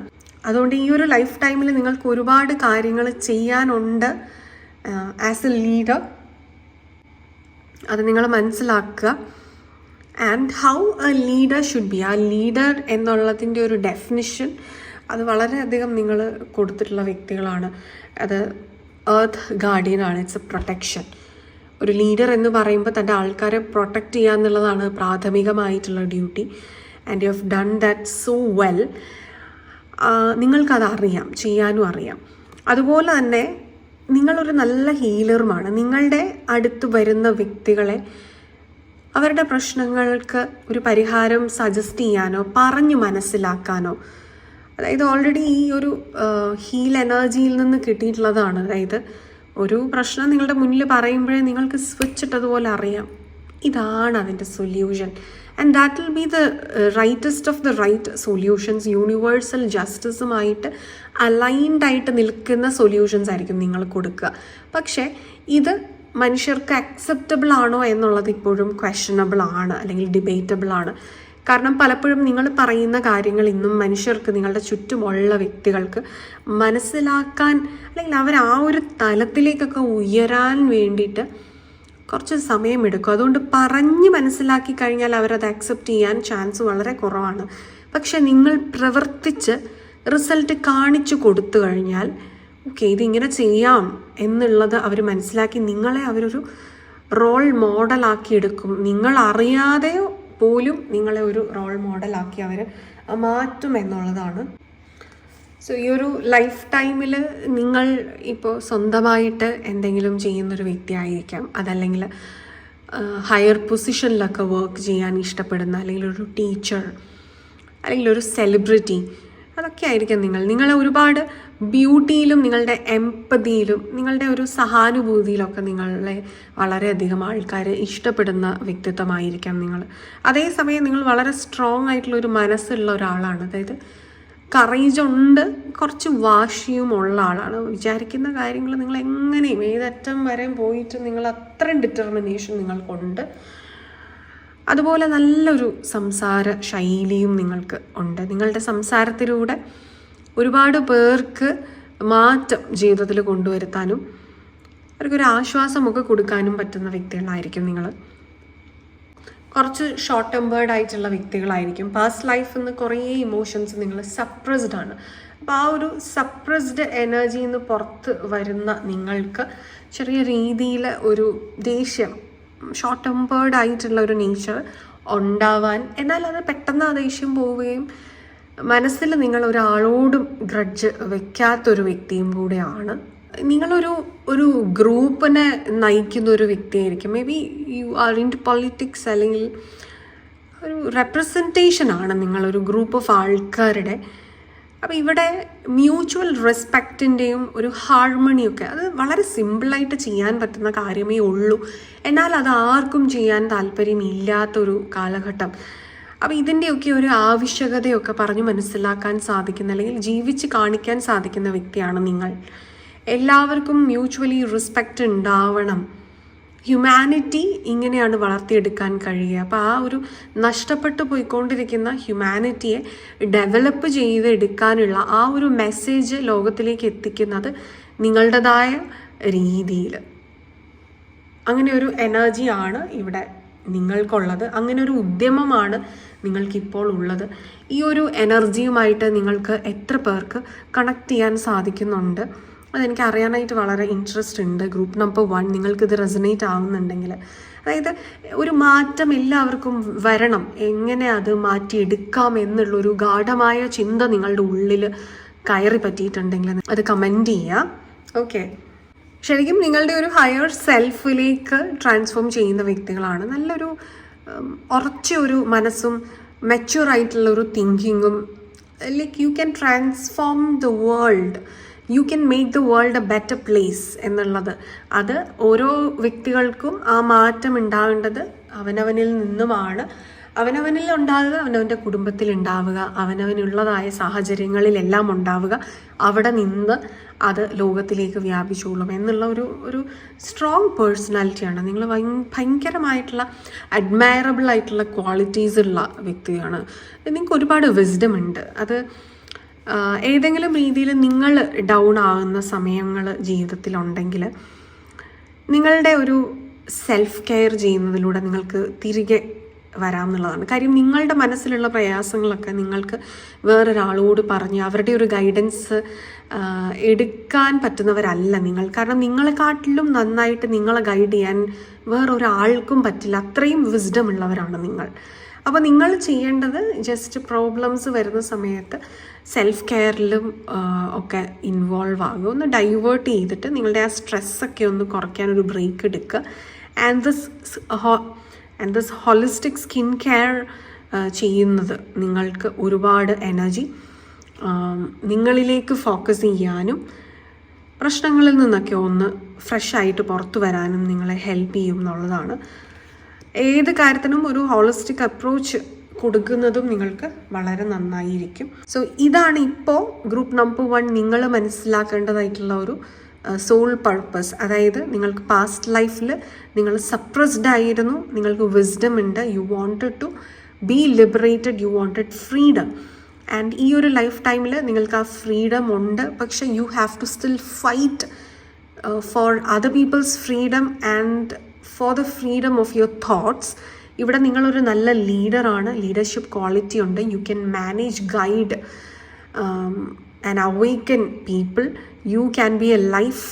A: അതുകൊണ്ട് ഈ ഒരു ലൈഫ് ടൈമിൽ നിങ്ങൾക്ക് ഒരുപാട് കാര്യങ്ങൾ ചെയ്യാനുണ്ട് ആസ് എ ലീഡർ. അത് നിങ്ങൾ മനസ്സിലാക്കുക. And how a leader should be. ആ ലീഡർ എന്നുള്ളതിൻ്റെ ഒരു ഡെഫിനിഷൻ അത് വളരെയധികം നിങ്ങൾ കൊടുത്തിട്ടുള്ള വ്യക്തികളാണ്. അത് എർത്ത് ഗാർഡിയനാണ്. It's a protection. ഒരു ലീഡർ എന്ന് പറയുമ്പോൾ തൻ്റെ ആൾക്കാരെ പ്രൊട്ടക്റ്റ് ചെയ്യുക എന്നുള്ളതാണ് പ്രാഥമികമായിട്ടുള്ള duty. And you have done that so well. നിങ്ങൾക്കത് അറിയാം, ചെയ്യാനും അറിയാം. അതുപോലെ തന്നെ നിങ്ങളൊരു നല്ല ഹീലറുമാണ്. നിങ്ങളുടെ അടുത്ത് വരുന്ന വ്യക്തികളെ അവരുടെ പ്രശ്നങ്ങൾക്ക് ഒരു പരിഹാരം സജസ്റ്റ് ചെയ്യാനോ പറഞ്ഞു മനസ്സിലാക്കാനോ, അതായത് ഓൾറെഡി ഈ ഒരു ഹീൽ എനർജിയിൽ നിന്ന് കിട്ടിയിട്ടുള്ളതാണ്. അതായത് ഒരു പ്രശ്നം നിങ്ങളുടെ മുന്നിൽ പറയുമ്പോഴേ നിങ്ങൾക്ക് സ്വിച്ച് ഇട്ടതുപോലെ അറിയാം ഇതാണ് അതിൻ്റെ solution. And that will be the rightest of the right solutions. Universal ജസ്റ്റിസുമായിട്ട് അലൈൻഡ് ആയിട്ട് നിൽക്കുന്ന സൊല്യൂഷൻസ് ആയിരിക്കും നിങ്ങൾ കൊടുക്കുക. പക്ഷേ ഇത് മനുഷ്യർക്ക് അക്സെപ്റ്റബിൾ ആണോ എന്നുള്ളത് ഇപ്പോഴും ക്വസ്റ്റ്യനബിൾ ആണ്, അല്ലെങ്കിൽ ഡിബേറ്റബിൾ ആണ്. കാരണം പലപ്പോഴും നിങ്ങൾ പറയുന്ന കാര്യങ്ങൾ ഇന്നും മനുഷ്യർക്ക്, നിങ്ങളുടെ ചുറ്റുമുള്ള വ്യക്തികൾക്ക് മനസ്സിലാക്കാൻ, അല്ലെങ്കിൽ അവർ ആ ഒരു തലത്തിലേക്കൊക്കെ ഉയരാൻ വേണ്ടിയിട്ട് കുറച്ച് സമയമെടുക്കും. അതുകൊണ്ട് പറഞ്ഞ് മനസ്സിലാക്കി കഴിഞ്ഞാൽ അവരത് അക്സെപ്റ്റ് ചെയ്യാൻ ചാൻസ് വളരെ കുറവാണ്. പക്ഷെ നിങ്ങൾ പ്രവർത്തിച്ച് റിസൾട്ട് കാണിച്ചു കൊടുത്തു കഴിഞ്ഞാൽ ഓക്കെ ഇതിങ്ങനെ ചെയ്യാം എന്നുള്ളത് അവർ മനസ്സിലാക്കി നിങ്ങളെ അവരൊരു റോൾ മോഡലാക്കി എടുക്കും. നിങ്ങൾ അറിയാതെ പോലും നിങ്ങളെ ഒരു റോൾ മോഡലാക്കി അവർ മാറ്റും എന്നുള്ളതാണ്. സോ ഈ ഒരു ലൈഫ് ടൈമിൽ നിങ്ങൾ ഇപ്പോൾ സ്വന്തമായിട്ട് എന്തെങ്കിലും ചെയ്യുന്നൊരു വ്യക്തിയായിരിക്കാം, അതല്ലെങ്കിൽ ഹയർ പൊസിഷനിലൊക്കെ വർക്ക് ചെയ്യാൻ ഇഷ്ടപ്പെടുന്ന, അല്ലെങ്കിൽ ഒരു ടീച്ചർ, അല്ലെങ്കിൽ ഒരു സെലിബ്രിറ്റി, അതൊക്കെ ആയിരിക്കാം നിങ്ങളെ ഒരുപാട് ബ്യൂട്ടിയിലും നിങ്ങളുടെ എംപതിയിലും നിങ്ങളുടെ ഒരു സഹാനുഭൂതിയിലൊക്കെ നിങ്ങളെ വളരെയധികം ആൾക്കാർ ഇഷ്ടപ്പെടുന്ന വ്യക്തിത്വമായിരിക്കാം നിങ്ങൾ. അതേസമയം നിങ്ങൾ വളരെ സ്ട്രോങ് ആയിട്ടുള്ളൊരു മനസ്സുള്ള ഒരാളാണ്. അതായത് കറേജ് ഉണ്ട്, കുറച്ച് വാശിയും ഉള്ള ആളാണ്. വിചാരിക്കുന്ന കാര്യങ്ങൾ നിങ്ങൾ എങ്ങനെയും ഏതറ്റം വരെ പോയിട്ട് നിങ്ങൾ അത്രയും ഡിറ്റർമിനേഷൻ നിങ്ങൾക്കുണ്ട്. അതുപോലെ നല്ലൊരു സംസാര ശൈലിയും നിങ്ങൾക്ക് ഉണ്ട്. നിങ്ങളുടെ സംസാരത്തിലൂടെ ഒരുപാട് പേർക്ക് മാറ്റം ജീവിതത്തിൽ കൊണ്ടുവരുത്താനും അവർക്കൊരു ആശ്വാസമൊക്കെ കൊടുക്കാനും പറ്റുന്ന വ്യക്തികളായിരിക്കും നിങ്ങൾ. കുറച്ച് ഷോർട്ട് ടെമ്പേർഡ് ആയിട്ടുള്ള വ്യക്തികളായിരിക്കും. പാസ്റ്റ് ലൈഫിൽ നിന്ന് കുറേ ഇമോഷൻസ് നിങ്ങൾ സപ്രസ്ഡ് ആണ്. അപ്പോൾ ആ ഒരു സപ്രസ്ഡ് എനർജിയിൽ നിന്ന് പുറത്ത് വരുന്ന നിങ്ങൾക്ക് ചെറിയ രീതിയിൽ ഒരു ദേഷ്യം, ഷോർട്ട് ടെമ്പേർഡ് ആയിട്ടുള്ള ഒരു നേച്ചർ ഉണ്ടാവാൻ, എന്നാൽ അത് പെട്ടെന്ന് ആ ദേഷ്യം പോവുകയും മനസ്സിൽ നിങ്ങൾ ഒരാളോടും ഗ്രഡ്ജ് വെക്കാത്തൊരു വ്യക്തിയും കൂടെയാണ്. നിങ്ങളൊരു ഗ്രൂപ്പിനെ നയിക്കുന്ന ഒരു വ്യക്തിയായിരിക്കും. Maybe you are into politics, അല്ലെങ്കിൽ ഒരു റെപ്രസെൻറ്റേഷനാണ് നിങ്ങളൊരു ഗ്രൂപ്പ് ഓഫ് ആൾക്കാരുടെ. അപ്പോൾ ഇവിടെ മ്യൂച്വൽ റെസ്പെക്റ്റിൻ്റെയും ഒരു ഹാർമണിയൊക്കെ അത് വളരെ സിമ്പിളായിട്ട് ചെയ്യാൻ പറ്റുന്ന കാര്യമേ ഉള്ളൂ. എന്നാൽ അത് ആർക്കും ചെയ്യാൻ താല്പര്യമില്ലാത്തൊരു കാലഘട്ടം. അപ്പോൾ ഇതിൻ്റെയൊക്കെ ഒരു ആവശ്യകതയൊക്കെ പറഞ്ഞ് മനസ്സിലാക്കാൻ സാധിക്കുന്ന, അല്ലെങ്കിൽ ജീവിച്ച് കാണിക്കാൻ സാധിക്കുന്ന വ്യക്തിയാണ് നിങ്ങൾ. എല്ലാവർക്കും മ്യൂച്വലി റെസ്പെക്റ്റ് ഉണ്ടാവണം. ഹ്യൂമാനിറ്റി ഇങ്ങനെയാണ് വളർത്തിയെടുക്കാൻ കഴിയുക. അപ്പോൾ ആ ഒരു നഷ്ടപ്പെട്ടു പോയിക്കൊണ്ടിരിക്കുന്ന ഹ്യൂമാനിറ്റിയെ ഡെവലപ്പ് ചെയ്തെടുക്കാനുള്ള ആ ഒരു മെസ്സേജ് ലോകത്തിലേക്ക് എത്തിക്കുന്നത് നിങ്ങളുടേതായ രീതിയിൽ. അങ്ങനെ ഒരു എനർജിയാണ് ഇവിടെ നിങ്ങൾക്കുള്ളത്. അങ്ങനെ ഒരു ഉദ്യമമാണ് നിങ്ങൾക്കിപ്പോൾ ഉള്ളത്. ഈ ഒരു എനർജിയുമായിട്ട് നിങ്ങൾക്ക് എത്ര പേർക്ക് കണക്ട് ചെയ്യാൻ സാധിക്കുന്നുണ്ട് അതെനിക്ക് അറിയാനായിട്ട് വളരെ ഇൻട്രസ്റ്റ് ഉണ്ട്. ഗ്രൂപ്പ് നമ്പർ 1 നിങ്ങൾക്കിത് റെസനേറ്റ് ആവുന്നുണ്ടെങ്കിൽ, അതായത് ഒരു മാറ്റം എല്ലാവർക്കും വരണം, എങ്ങനെ അത് മാറ്റിയെടുക്കാം എന്നുള്ളൊരു ഗാഢമായ ചിന്ത നിങ്ങളുടെ ഉള്ളിൽ കയറി പറ്റിയിട്ടുണ്ടെങ്കിൽ അത് കമൻറ്റ് ചെയ്യുക. ഓക്കെ, ശരിക്കും നിങ്ങളുടെ ഒരു ഹയർ സെൽഫിലേക്ക് ട്രാൻസ്ഫോം ചെയ്യുന്ന വ്യക്തികളാണ്. നല്ലൊരു ഉറച്ച ഒരു മനസ്സും മെച്യൂർ ആയിട്ടുള്ള ഒരു തിങ്കിങ്ങും, like you can transform the world, you can make the world a better place എന്നുള്ളത്. അത് ഓരോ വ്യക്തികൾക്കും ആ മാറ്റം ഉണ്ടാവേണ്ടത് അവനവനിൽ നിന്നുമാണ്. അവനവനിൽ ഉണ്ടാവുക, അവനവൻ്റെ കുടുംബത്തിൽ ഉണ്ടാവുക, അവനവനുള്ളതായ സാഹചര്യങ്ങളിലെല്ലാം ഉണ്ടാവുക. അവിടെ നിന്ന് അത് ലോകത്തിലേക്ക് വ്യാപിച്ചോളും എന്നുള്ള ഒരു സ്ട്രോങ് പേഴ്സണാലിറ്റിയാണ് നിങ്ങൾ. ഭയങ്കരമായിട്ടുള്ള അഡ്മയറബിൾ ആയിട്ടുള്ള ക്വാളിറ്റീസ് ഉള്ള വ്യക്തിയാണ്. നിങ്ങൾക്ക് ഒരുപാട് വിസ്ഡം ഉണ്ട്. അത് ഏതെങ്കിലും രീതിയിൽ നിങ്ങൾ ഡൗൺ ആകുന്ന സമയങ്ങൾ ജീവിതത്തിലുണ്ടെങ്കിൽ നിങ്ങളുടെ ഒരു സെൽഫ് കെയർ ചെയ്യുന്നതിലൂടെ നിങ്ങൾക്ക് തിരികെ വരാം എന്നുള്ളതാണ് കാര്യം. നിങ്ങളുടെ മനസ്സിലുള്ള പ്രയാസങ്ങളൊക്കെ നിങ്ങൾക്ക് വേറൊരാളോട് പറഞ്ഞ് അവരുടെ ഒരു ഗൈഡൻസ് എടുക്കാൻ പറ്റുന്നവരല്ല നിങ്ങൾ. കാരണം നിങ്ങളെക്കാട്ടിലും നന്നായിട്ട് നിങ്ങളെ ഗൈഡ് ചെയ്യാൻ വേറൊരാൾക്കും പറ്റില്ല. അത്രയും വിസ്ഡം ഉള്ളവരാണ് നിങ്ങൾ. അപ്പോൾ നിങ്ങൾ ചെയ്യേണ്ടത് ജസ്റ്റ് പ്രോബ്ലംസ് വരുന്ന സമയത്ത് സെൽഫ് കെയറിലും ഒക്കെ ഇൻവോൾവ് ആകുക. ഒന്ന് ഡൈവേർട്ട് ചെയ്തിട്ട് നിങ്ങളുടെ ആ സ്ട്രെസ്സൊക്കെ ഒന്ന് കുറയ്ക്കാനൊരു ബ്രേക്ക് എടുക്കുക. And this holistic skin care ചെയ്യുന്നത് നിങ്ങൾക്ക് ഒരുപാട് എനർജി നിങ്ങളിലേക്ക് ഫോക്കസ് ചെയ്യാനും പ്രശ്നങ്ങളിൽ നിന്നൊക്കെ ഒന്ന് ഫ്രഷ് ആയിട്ട് പുറത്തു വരാനും നിങ്ങളെ ഹെൽപ്പ് ചെയ്യും എന്നുള്ളതാണ്. ഏത് കാര്യത്തിനും ഒരു ഹോളിസ്റ്റിക് അപ്രോച്ച് കൊടുക്കുന്നതും നിങ്ങൾക്ക് വളരെ നന്നായിരിക്കും. സോ ഇതാണ് ഇപ്പോൾ ഗ്രൂപ്പ് നമ്പർ 1 നിങ്ങൾ മനസ്സിലാക്കേണ്ടതായിട്ടുള്ള ഒരു സോൾ പർപ്പസ്. അതായത് നിങ്ങൾക്ക് പാസ്റ്റ് ലൈഫിൽ നിങ്ങൾ സപ്രസ്ഡ് ആയിരുന്നു, നിങ്ങൾക്ക് വിസ്ഡം ഉണ്ട്, you wanted to be liberated, you wanted freedom. And ഈ ഒരു ലൈഫ് ടൈമിൽ നിങ്ങൾക്ക് ആ ഫ്രീഡം ഉണ്ട്, പക്ഷേ you have to still fight for other people's freedom and for the freedom of your thoughts. ഇവിടെ നിങ്ങളൊരു നല്ല ലീഡറാണ്, ലീഡർഷിപ്പ് ക്വാളിറ്റി ഉണ്ട്. You can manage, guide and awaken people. You can be a life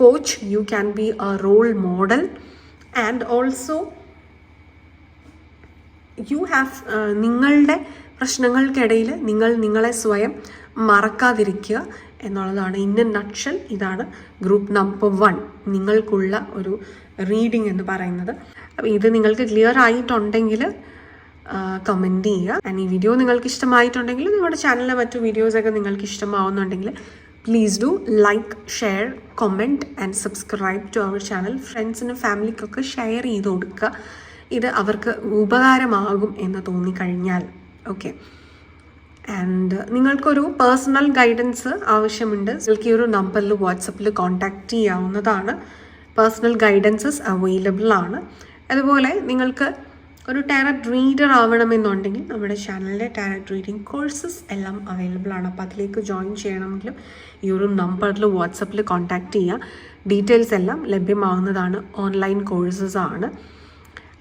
A: coach, you can be a role model, and also you have നിങ്ങളുടെ പ്രശ്നങ്ങൾക്കിടയിൽ നിങ്ങൾ നിങ്ങളെ സ്വയം മറക്കാതിരിക്കുക എന്നുള്ളതാണ്. ഇൻ എ നട്ട്ഷെൽ ഇതാണ് ഗ്രൂപ്പ് നമ്പർ 1 നിങ്ങൾക്കുള്ള ഒരു റീഡിംഗ് എന്ന് പറയുന്നത്. അപ്പോൾ ഇത് നിങ്ങൾക്ക് ക്ലിയർ ആയിട്ടുണ്ടെങ്കിൽ കമൻറ്റ് ചെയ്യുക. ആൻഡ് ഈ വീഡിയോ നിങ്ങൾക്ക് ഇഷ്ടമായിട്ടുണ്ടെങ്കിൽ, നമ്മുടെ ചാനലിലെ മറ്റു വീഡിയോസൊക്കെ നിങ്ങൾക്ക് ഇഷ്ടമാവുന്നുണ്ടെങ്കിൽ please do like, share, comment and subscribe to our channel. ഫ്രണ്ട്സിനും ഫാമിലിക്കൊക്കെ ഷെയർ ചെയ്ത് കൊടുക്കുക, ഇത് അവർക്ക് ഉപകാരമാകും എന്ന് തോന്നിക്കഴിഞ്ഞാൽ. ഓക്കെ. ആൻഡ് നിങ്ങൾക്കൊരു പേഴ്സണൽ ഗൈഡൻസ് ആവശ്യമുണ്ട്, നിങ്ങൾക്ക് ഈ ഒരു നമ്പറിൽ വാട്സപ്പിൽ കോൺടാക്റ്റ് ചെയ്യാവുന്നതാണ്. പേഴ്സണൽ ഗൈഡൻസസ് അവൈലബിൾ ആണ്. അതുപോലെ നിങ്ങൾക്ക് ഒരു ടാരറ്റ് റീഡർ ആവണമെന്നുണ്ടെങ്കിൽ നമ്മുടെ ചാനലിലെ ടാരറ്റ് റീഡിങ് കോഴ്സസ് എല്ലാം അവൈലബിൾ ആണ്. അപ്പോൾ അതിലേക്ക് ജോയിൻ ചെയ്യണമെങ്കിലും ഈ ഒരു നമ്പറിൽ വാട്സപ്പിൽ കോൺടാക്റ്റ് ചെയ്യുക. ഡീറ്റെയിൽസ് എല്ലാം ലഭ്യമാവുന്നതാണ്. ഓൺലൈൻ കോഴ്സസ് ആണ്.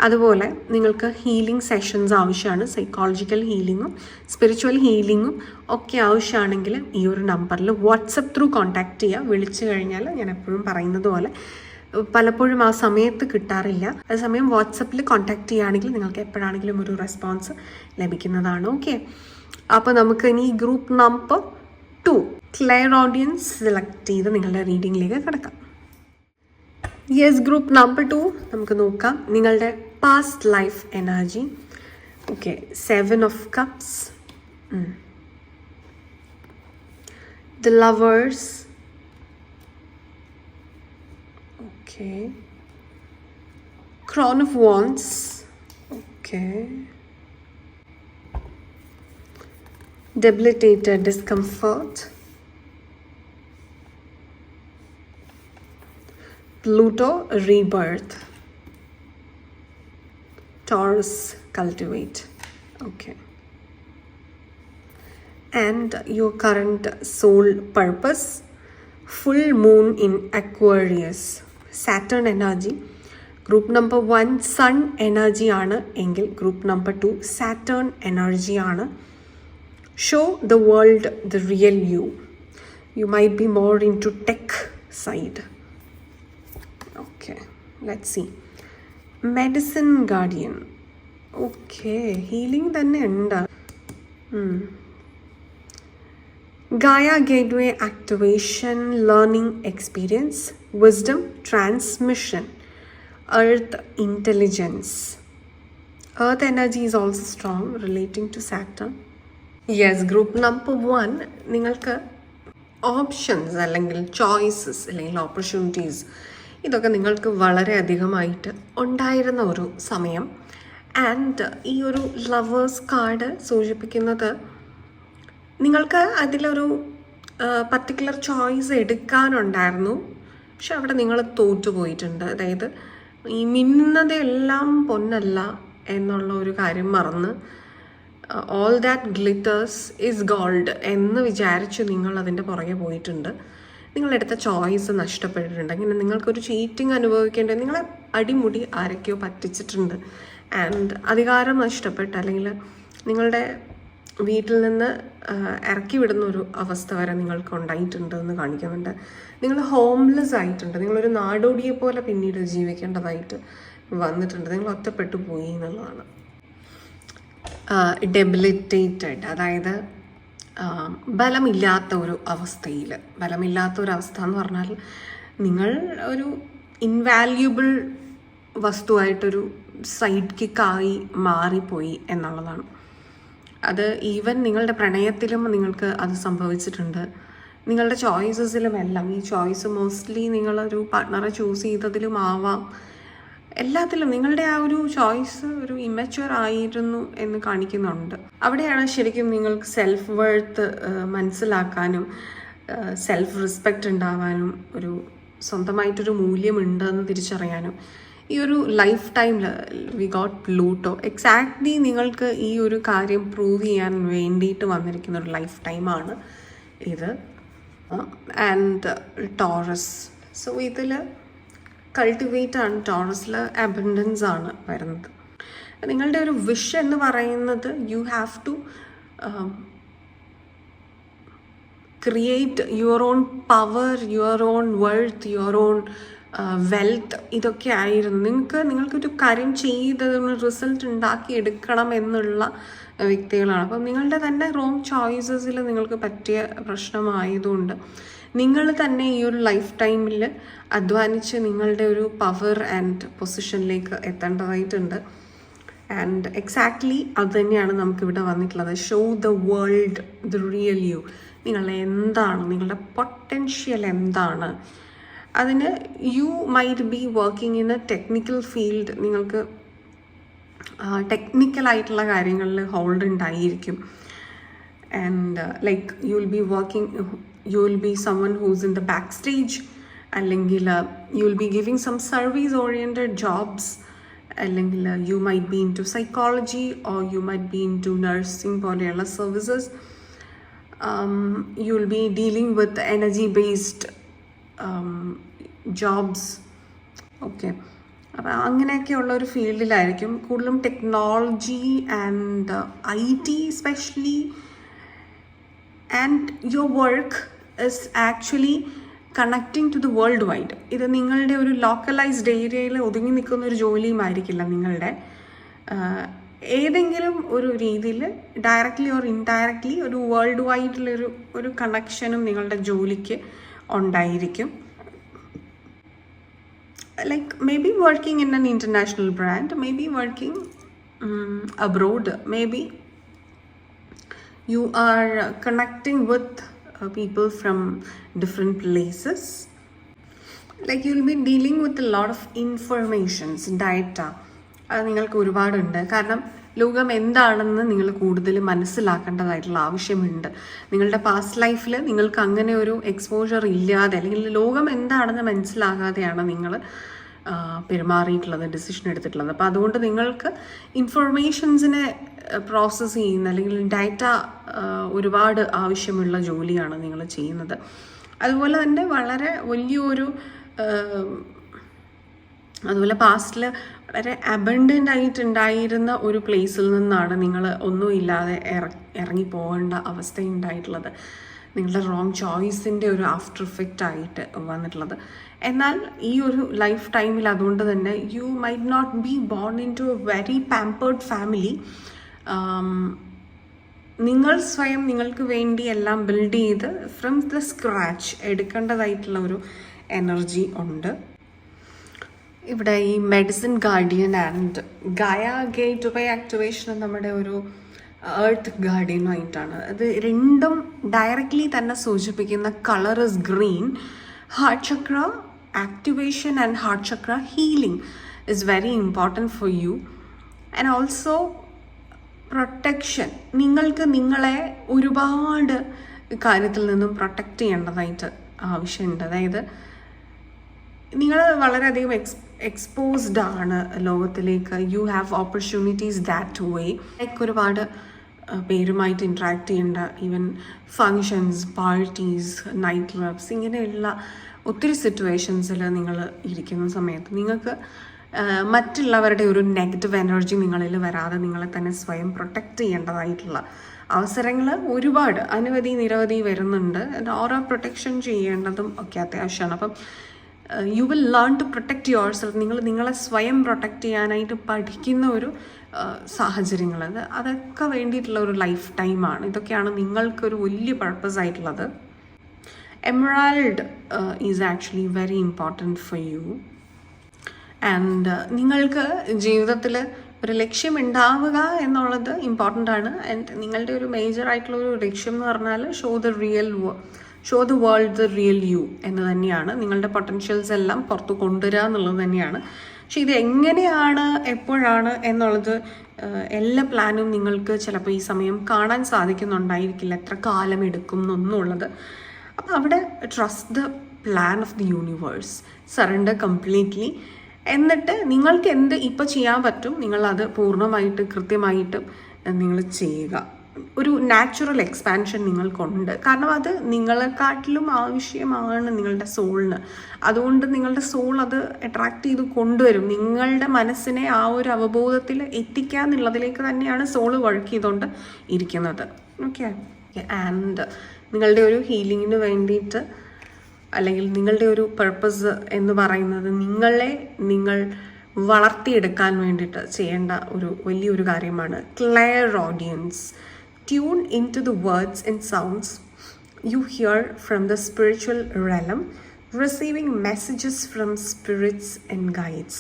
A: അതുപോലെ നിങ്ങൾക്ക് ഹീലിംഗ് സെഷൻസ് ആവശ്യമാണ്, സൈക്കോളജിക്കൽ ഹീലിങ്ങും സ്പിരിച്വൽ ഹീലിങ്ങും ഒക്കെ ആവശ്യമാണെങ്കിൽ ഈ ഒരു നമ്പറിൽ വാട്സപ്പ് ത്രൂ കോൺടാക്റ്റ് ചെയ്യുക. വിളിച്ചു കഴിഞ്ഞാൽ ഞാൻ എപ്പോഴും പറയുന്നത് പോലെ പലപ്പോഴും ആ സമയത്ത് കിട്ടാറില്ല. അതേസമയം വാട്സപ്പിൽ കോൺടാക്റ്റ് ചെയ്യുകയാണെങ്കിൽ നിങ്ങൾക്ക് എപ്പോഴാണെങ്കിലും ഒരു റെസ്പോൺസ് ലഭിക്കുന്നതാണ്. ഓക്കെ. അപ്പോൾ നമുക്ക് ഇനി group number 2 clear audience select ചെയ്ത് നിങ്ങളുടെ റീഡിങ്ങിലേക്ക് കിടക്കാം. യെസ്, ഗ്രൂപ്പ് നമ്പർ 2 നമുക്ക് നോക്കാം. നിങ്ങളുടെ past life energy. Okay. 7 of Cups, the Lovers, okay, Crown of Wands, okay, debilitated discomfort, Pluto rebirth, Taurus cultivate, okay, and your current soul purpose, full moon in Aquarius, Saturn energy. Group number 1 Sun energy ആണ് എങ്കിൽ group number 2 Saturn energy ആണ്. Show the world the real you. You might be more into tech side. Okay, let's see. Medicine guardian. Okay, healing തന്നെ ഉണ്ട്. Gaia gateway activation, learning experience, wisdom transmission, earth intelligence. Earth energy is also strong relating to Saturn. Yes, group number 1 നിങ്ങൾക്ക് options അല്ലെങ്കിൽ choices അല്ലെങ്കിൽ opportunities ഇതൊക്കെ നിങ്ങൾക്ക് വളരെയധികമായിട്ട് ഉണ്ടായിരുന്ന ഒരു സമയം. ആൻഡ് ഈ ഒരു ലവേഴ്സ് കാർഡ് സൂചിപ്പിക്കുന്നത് നിങ്ങൾക്ക് അതിലൊരു പർട്ടിക്കുലർ ചോയ്സ് എടുക്കാനുണ്ടായിരുന്നു, പക്ഷെ അവിടെ നിങ്ങൾ തോറ്റുപോയിട്ടുണ്ട്. അതായത് ഈ മിന്നുന്നതെല്ലാം പൊന്നല്ല എന്നുള്ള ഒരു കാര്യം മറന്ന് all that glitters is gold എന്ന് വിചാരിച്ച് നിങ്ങൾ അതിൻ്റെ പുറകെ പോയിട്ടുണ്ട്. നിങ്ങളെടുത്ത ചോയ്സ് നഷ്ടപ്പെട്ടിട്ടുണ്ട്. അങ്ങനെ നിങ്ങൾക്കൊരു ചീറ്റിംഗ് അനുഭവിക്കേണ്ടത്, നിങ്ങളെ അടിമുടി ആരൊക്കെയോ പറ്റിച്ചിട്ടുണ്ട്. ആൻഡ് അധികാരം നഷ്ടപ്പെട്ട് അല്ലെങ്കിൽ നിങ്ങളുടെ വീട്ടിൽ നിന്ന് ഇറക്കി വിടുന്ന ഒരു അവസ്ഥ വരെ നിങ്ങൾക്ക് ഉണ്ടായിട്ടുണ്ട് എന്ന് കാണിക്കുന്നുണ്ട്. നിങ്ങൾ ഹോംലെസ് ആയിട്ടുണ്ട്. നിങ്ങളൊരു നാടോടിയെ പോലെ പിന്നീട് ജീവിക്കേണ്ടതായിട്ട് വന്നിട്ടുണ്ട്. നിങ്ങൾ ഒറ്റപ്പെട്ടു പോയി എന്നുള്ളതാണ്. ഡെബിലിറ്റേറ്റഡ്, അതായത് ബലമില്ലാത്ത ഒരു അവസ്ഥയിൽ, ബലമില്ലാത്ത ഒരു അവസ്ഥ എന്ന് പറഞ്ഞാൽ നിങ്ങൾ ഒരു ഇൻവാല്യുബിൾ വസ്തുവായിട്ടൊരു സൈഡ് കിക്കായി മാറിപ്പോയി എന്നുള്ളതാണ്. അത് ഈവൻ നിങ്ങളുടെ പ്രണയത്തിലും നിങ്ങൾക്ക് അത് സംഭവിച്ചിട്ടുണ്ട്. നിങ്ങളുടെ ചോയ്സസിലുമെല്ലാം, ഈ ചോയ്സ് മോസ്റ്റ്ലി നിങ്ങളൊരു പാർട്ട്ണറെ ചൂസ് ചെയ്തതിലും ആവാം, എല്ലാത്തിലും നിങ്ങളുടെ ആ ഒരു ചോയ്സ് ഒരു ഇമ്മച്വർ ആയിരുന്നു എന്ന് കാണിക്കുന്നുണ്ട്. അവിടെയാണ് ശരിക്കും നിങ്ങൾക്ക് സെൽഫ് വർത്ത് മനസ്സിലാക്കാനും സെൽഫ് റെസ്പെക്റ്റ് ഉണ്ടാവാനും ഒരു സ്വന്തമായിട്ടൊരു മൂല്യമുണ്ടെന്ന് തിരിച്ചറിയാനും ഈ ഒരു ലൈഫ് ടൈമിൽ വി ഗോട്ട് പ്ലൂട്ടോ. എക്സാക്ട്ലി നിങ്ങൾക്ക് ഈ ഒരു കാര്യം പ്രൂവ് ചെയ്യാൻ വേണ്ടിയിട്ട് വന്നിരിക്കുന്ന ഒരു ലൈഫ് ടൈമാണ് ഇത്. And Taurus. സോ ഇതിൽ കൾട്ടിവേറ്റ് ആണ്, ടോറസിൽ അബൻഡൻസ് ആണ് വരുന്നത്. നിങ്ങളുടെ ഒരു വിഷ് എന്ന് പറയുന്നത് you have to create your own power, your own wealth, your own wealth. ഇതൊക്കെ ആയിരുന്നു നിങ്ങൾക്കൊരു കാര്യം ചെയ്തതിന് റിസൾട്ട് ഉണ്ടാക്കിയെടുക്കണം എന്നുള്ള വ്യക്തികളാണ്. അപ്പം നിങ്ങളുടെ തന്നെ റോങ് ചോയ്സസിൽ നിങ്ങൾക്ക് പറ്റിയ പ്രശ്നമായതുകൊണ്ട് നിങ്ങൾ തന്നെ ഈ ഒരു ലൈഫ് ടൈമിൽ അധ്വാനിച്ച് നിങ്ങളുടെ ഒരു പവർ ആൻഡ് പൊസിഷനിലേക്ക് എത്തേണ്ടതായിട്ടുണ്ട്. ആൻഡ് എക്സാക്ട്ലി അത് തന്നെയാണ് നമുക്കിവിടെ വന്നിട്ടുള്ളത്. Show the world the real you. നിങ്ങൾ എന്താണ്, നിങ്ങളുടെ പൊട്ടൻഷ്യൽ എന്താണ്. അതിന് you might be working in a technical field. നിങ്ങൾക്ക് ടെക്നിക്കലായിട്ടുള്ള കാര്യങ്ങളിൽ ഹോൾഡ് ഉണ്ടായിരിക്കും. And like you will be someone who's in the backstage, അല്ലെങ്കിൽ you will be giving some service oriented jobs, അല്ലെങ്കിൽ you might be into psychology or you might be into nursing പോലെയുള്ള services. You will be dealing with energy based jobs. Okay, അപ്പം അങ്ങനെയൊക്കെയുള്ള ഒരു ഫീൽഡിലായിരിക്കും കൂടുതലും. Technology and IT specially. And your work is actually connecting to the world wide. ഇത് നിങ്ങളുടെ ഒരു localised ഏരിയയിൽ ഒതുങ്ങി നിൽക്കുന്ന ഒരു ജോലിയുമായിരിക്കില്ല. നിങ്ങളുടെ ഏതെങ്കിലും ഒരു രീതിയിൽ ഡയറക്റ്റ്ലി ഓർ ഇൻഡയറക്റ്റ്ലി ഒരു വേൾഡ് വൈഡിലൊരു കണക്ഷനും നിങ്ങളുടെ ജോലിക്ക് ഉണ്ടായിരിക്കും. Like maybe working in an international brand, maybe working abroad, maybe you are connecting with people from different places. Like you'll be dealing with a lot of informations, data. അത് നിങ്ങൾക്ക് ഒരുപാടുണ്ട്. കാരണം ലോകം എന്താണെന്ന് നിങ്ങൾ കൂടുതൽ മനസ്സിലാക്കേണ്ടതായിട്ടുള്ള ആവശ്യമുണ്ട്. നിങ്ങളുടെ പാസ്റ്റ് ലൈഫിൽ നിങ്ങൾക്ക് അങ്ങനെ ഒരു എക്സ്പോഷർ ഇല്ലാതെ, അല്ലെങ്കിൽ ലോകം എന്താണെന്ന് മനസ്സിലാകാതെയാണ് നിങ്ങൾ പെരുമാറിയിട്ടുള്ളത്, ഡിസിഷൻ എടുത്തിട്ടുള്ളത്. അപ്പോൾ അതുകൊണ്ട് നിങ്ങൾക്ക് ഇൻഫർമേഷൻസിനെ പ്രോസസ്സ് ചെയ്യുന്ന, അല്ലെങ്കിൽ ഡാറ്റ ഒരുപാട് ആവശ്യമുള്ള ജോലിയാണ് നിങ്ങൾ ചെയ്യുന്നത്. അതുപോലെ തന്നെ വളരെ വലിയൊരു അതുപോലെ പാസ്റ്റിൽ വളരെ അബണ്ടൻ്റ് ആയിട്ടുണ്ടായിരുന്ന ഒരു പ്ലേസിൽ നിന്നാണ് നിങ്ങൾ ഒന്നുമില്ലാതെ ഇറങ്ങി പോകേണ്ട അവസ്ഥ ഉണ്ടായിട്ടുള്ളത്. നിങ്ങളുടെ റോങ് ചോയ്സിൻ്റെ ഒരു ആഫ്റ്റർ ഇഫക്റ്റ് ആയിട്ട് വന്നിട്ടുള്ളത്. എന്നാൽ ഈ ഒരു ലൈഫ് ടൈമിൽ അതുകൊണ്ട് തന്നെ you might not be born into a very pampered family. നിങ്ങൾ സ്വയം നിങ്ങൾക്ക് വേണ്ടി എല്ലാം ബിൽഡ് ചെയ്ത് ഫ്രം ദ സ്ക്രാച്ച് എടുക്കേണ്ടതായിട്ടുള്ള ഒരു എനർജി ഉണ്ട്. ഇവിടെ ഈ medicine guardian and Gaia gateway activation നമ്മുടെ ഒരു എർത്ത് ഗാർഡിയനുമായിട്ടാണ്. അത് രണ്ടും ഡയറക്റ്റ്ലി തന്നെ സൂചിപ്പിക്കുന്ന colour is green. Heart chakra activation and heart chakra healing is very important for you. And also protection. നിങ്ങൾക്ക് നിങ്ങളെ ഒരുപാട് കാര്യത്തിൽ നിന്നും പ്രൊട്ടക്റ്റ് ചെയ്യേണ്ടതായിട്ട് ആവശ്യമുണ്ട്. അതായത് നിങ്ങൾ വളരെയധികം എക്സ്പോസ്ഡ് ആണ് ലോകത്തിലേക്ക്. You have opportunities that way. Like ഒരുപാട് പേരുമായിട്ട് ഇൻട്രാക്ട് ചെയ്യേണ്ട, even functions, parties, night clubs, ഇങ്ങനെയുള്ള ഒത്തിരി സിറ്റുവേഷൻസിൽ നിങ്ങൾ ഇരിക്കുന്ന സമയത്ത് നിങ്ങൾക്ക് മറ്റുള്ളവരുടെ ഒരു നെഗറ്റീവ് എനർജി നിങ്ങളിൽ വരാതെ നിങ്ങളെ തന്നെ സ്വയം പ്രൊട്ടക്റ്റ് ചെയ്യേണ്ടതായിട്ടുള്ള അവസരങ്ങൾ ഒരുപാട് നിരവധി വരുന്നുണ്ട്. ഓരോ പ്രൊട്ടക്ഷൻ ചെയ്യേണ്ടതും ഒക്കെ അത്യാവശ്യമാണ്. അപ്പം you will learn to protect yourself. നിങ്ങളെ സ്വയം പ്രൊട്ടക്റ്റ് ചെയ്യാനായിട്ട് പഠിക്കുന്ന ഒരു സാഹചര്യങ്ങൾ, അതൊക്കെ വേണ്ടിയിട്ടുള്ള ഒരു ലൈഫ് ടൈമാണ്. ഇതൊക്കെയാണ് നിങ്ങൾക്കൊരു വലിയ പർപ്പസ് ആയിട്ടുള്ളത്. Emerald is actually very important for you. And നിങ്ങൾക്ക് ജീവിതത്തിൽ ഒരു ലക്ഷ്യം ഉണ്ടാവുക എന്നുള്ളത് ഇമ്പോർട്ടൻ്റ് ആണ്. ആൻഡ് നിങ്ങളുടെ ഒരു മേജർ ആയിട്ടുള്ള ഒരു ലക്ഷ്യം എന്ന് പറഞ്ഞാൽ show the world the real U എന്ന് തന്നെയാണ്. നിങ്ങളുടെ പൊട്ടൻഷ്യൽസ് എല്ലാം പുറത്ത് കൊണ്ടുവരിക എന്നുള്ളത് തന്നെയാണ്. പക്ഷെ ഇത് എങ്ങനെയാണ്, എപ്പോഴാണ് എന്നുള്ളത് എല്ലാ പ്ലാനും നിങ്ങൾക്ക് ചിലപ്പോൾ ഈ സമയം കാണാൻ സാധിക്കുന്നുണ്ടായിരിക്കില്ല, എത്ര കാലം എടുക്കും എന്നൊന്നുള്ളത്. അപ്പോൾ അവിടെ trust the plan of the universe, surrender completely. എന്നിട്ട് നിങ്ങൾക്ക് എന്ത് ഇപ്പോൾ ചെയ്യാൻ പറ്റും നിങ്ങളത് പൂർണ്ണമായിട്ട് കൃത്യമായിട്ടും നിങ്ങൾ ചെയ്യുക. ഒരു നാച്ചുറൽ എക്സ്പാൻഷൻ നിങ്ങൾക്കുണ്ട്. കാരണം അത് നിങ്ങളെക്കാട്ടിലും ആവശ്യമാണ് നിങ്ങളുടെ സോളിന്. അതുകൊണ്ട് നിങ്ങളുടെ സോൾ അത് അട്രാക്ട് ചെയ്ത് കൊണ്ടുവരും. നിങ്ങളുടെ മനസ്സിനെ ആ ഒരു അവബോധത്തിൽ എത്തിക്കുക എന്നുള്ളതിലേക്ക് തന്നെയാണ് സോള് വർക്ക് ചെയ്തുകൊണ്ട് ഇരിക്കുന്നത്. ഓക്കെ. ആൻഡ് നിങ്ങളുടെ ഒരു ഹീലിങ്ങിന് വേണ്ടിയിട്ട് അല്ലെങ്കിൽ നിങ്ങളുടെ ഒരു പർപ്പസ് എന്ന് പറയുന്നത് നിങ്ങൾ വളർത്തിയെടുക്കാൻ വേണ്ടിയിട്ട് ചെയ്യേണ്ട ഒരു വലിയൊരു കാര്യമാണ് clear audience. Tune into the words and sounds you hear from the spiritual realm, receiving messages from spirits and guides.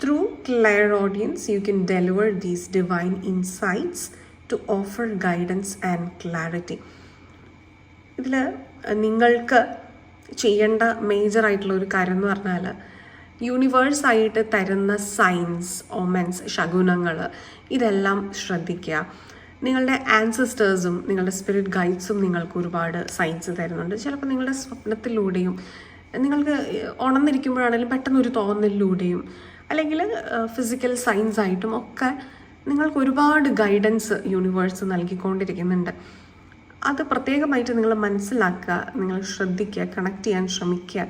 A: Through clairaudience, you can deliver these divine insights to offer guidance and clarity. ഇതിൽ നിങ്ങൾക്ക് ചെയ്യേണ്ട മേജറായിട്ടുള്ള ഒരു കാര്യം എന്ന് പറഞ്ഞാൽ യൂണിവേഴ്സായിട്ട് തരുന്ന signs, ഓമൻസ്, ശകുനങ്ങൾ ഇതെല്ലാം ശ്രദ്ധിക്കുക. നിങ്ങളുടെ ആൻസിസ്റ്റേഴ്സും നിങ്ങളുടെ സ്പിരിറ്റ് ഗൈഡ്സും നിങ്ങൾക്ക് ഒരുപാട് സൈൻസ് തരുന്നുണ്ട്. ചിലപ്പോൾ നിങ്ങളുടെ സ്വപ്നത്തിലൂടെയും നിങ്ങൾക്ക് ഉണർന്നിരിക്കുമ്പോഴാണെങ്കിലും പെട്ടെന്നൊരു തോന്നലിലൂടെയും അല്ലെങ്കിൽ ഫിസിക്കൽ സൈൻസ് ആയിട്ടും ഒക്കെ നിങ്ങൾക്ക് ഒരുപാട് ഗൈഡൻസ് യൂണിവേഴ്സ് നൽകിക്കൊണ്ടിരിക്കുന്നുണ്ട്. അത് പ്രത്യേകമായിട്ട് നിങ്ങൾ മനസ്സിലാക്കുക, നിങ്ങൾ ശ്രദ്ധിക്കുക, കണക്ട് ചെയ്യാൻ ശ്രമിക്കുക.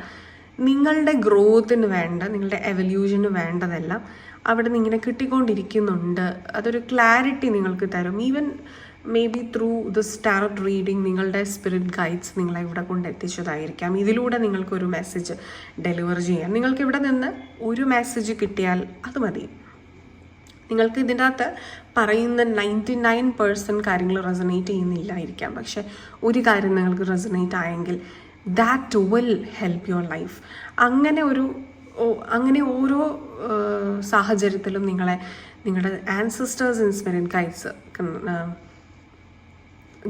A: നിങ്ങളുടെ ഗ്രോത്തിന് വേണ്ട, നിങ്ങളുടെ എവല്യൂഷന് വേണ്ടതെല്ലാം അവിടെ നിന്ന് ഇങ്ങനെ കിട്ടിക്കൊണ്ടിരിക്കുന്നുണ്ട്. അതൊരു ക്ലാരിറ്റി നിങ്ങൾക്ക് തരും. Even may be through this tarot reading നിങ്ങളുടെ സ്പിരിറ്റ് ഗൈഡ്സ് നിങ്ങളെ ഇവിടെ കൊണ്ടെത്തിച്ചതായിരിക്കാം. ഇതിലൂടെ നിങ്ങൾക്കൊരു മെസ്സേജ് ഡെലിവർ ചെയ്യാം. നിങ്ങൾക്ക് ഇവിടെ നിന്ന് ഒരു മെസ്സേജ് കിട്ടിയാൽ അത് മതി. നിങ്ങൾക്ക് ഇതിൻ്റെ അകത്ത് പറയുന്ന 99% കാര്യങ്ങൾ റെസണേറ്റ് ചെയ്യുന്നില്ലായിരിക്കാം. പക്ഷെ ഒരു കാര്യം നിങ്ങൾക്ക് റെസണേറ്റ് ആയെങ്കിൽ that will help your life. അങ്ങനെ ഓരോ സാഹചര്യത്തിലും നിങ്ങളുടെ ancestors and spirit guides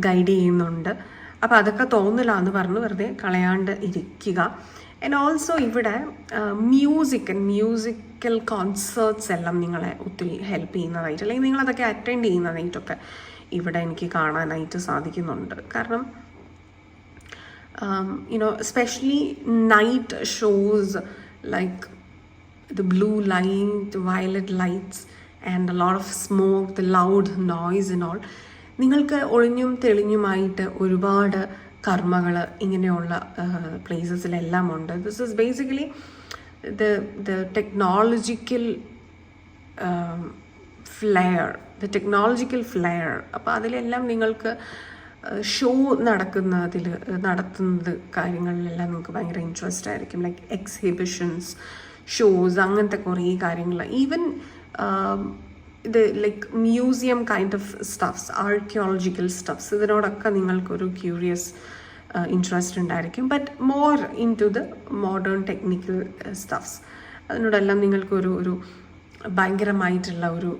A: guide ചെയ്യുന്നുണ്ട്. അപ്പോൾ അതൊക്കെ തോന്നില്ലാന്ന് പറഞ്ഞ് വെറുതെ കളയാണ്ട് ഇരിക്കുക. ആൻഡ് ഓൾസോ ഇവിടെ മ്യൂസിക്കൽ കോൺസേർട്സ് എല്ലാം നിങ്ങളെ ഒത്തിരി ഹെൽപ്പ് ചെയ്യുന്നതായിട്ട്, അല്ലെങ്കിൽ നിങ്ങളതൊക്കെ അറ്റൻഡ് ചെയ്യുന്നതായിട്ടൊക്കെ ഇവിടെ എനിക്ക് കാണാനായിട്ട് സാധിക്കുന്നുണ്ട്. കാരണം especially night shows like the blue light, the violet lights and a lot of smoke, the loud noise and all. നിങ്ങൾക്ക് ഒളിഞ്ഞും തെളിഞ്ഞുമായിട്ട് ഒരുപാട് കർമ്മകൾ ഇങ്ങനെയുള്ള പ്ലേസസിലെല്ലാം ഉണ്ട്. This is basically the technological flair. അപ്പോൾ അതിലെല്ലാം നിങ്ങൾക്ക് ഷോ നടത്തുന്നത് കാര്യങ്ങളിലെല്ലാം നിങ്ങൾക്ക് ഭയങ്കര ഇൻട്രസ്റ്റ് ആയിരിക്കും. ലൈക്ക് എക്സിബിഷൻസ്, ഷോസ്, അങ്ങനത്തെ കുറേ കാര്യങ്ങൾ. ഈവൻ ഇത് like museum kind of stuffs, archaeological stuffs, ഇതിനോടൊക്കെ നിങ്ങൾക്കൊരു ക്യൂരിയസ് ഇൻട്രസ്റ്റ് ഉണ്ടായിരിക്കും. But more into the modern technical stuffs, അതിനോടെല്ലാം നിങ്ങൾക്കൊരു ഭയങ്കരമായിട്ടുള്ള ഒരു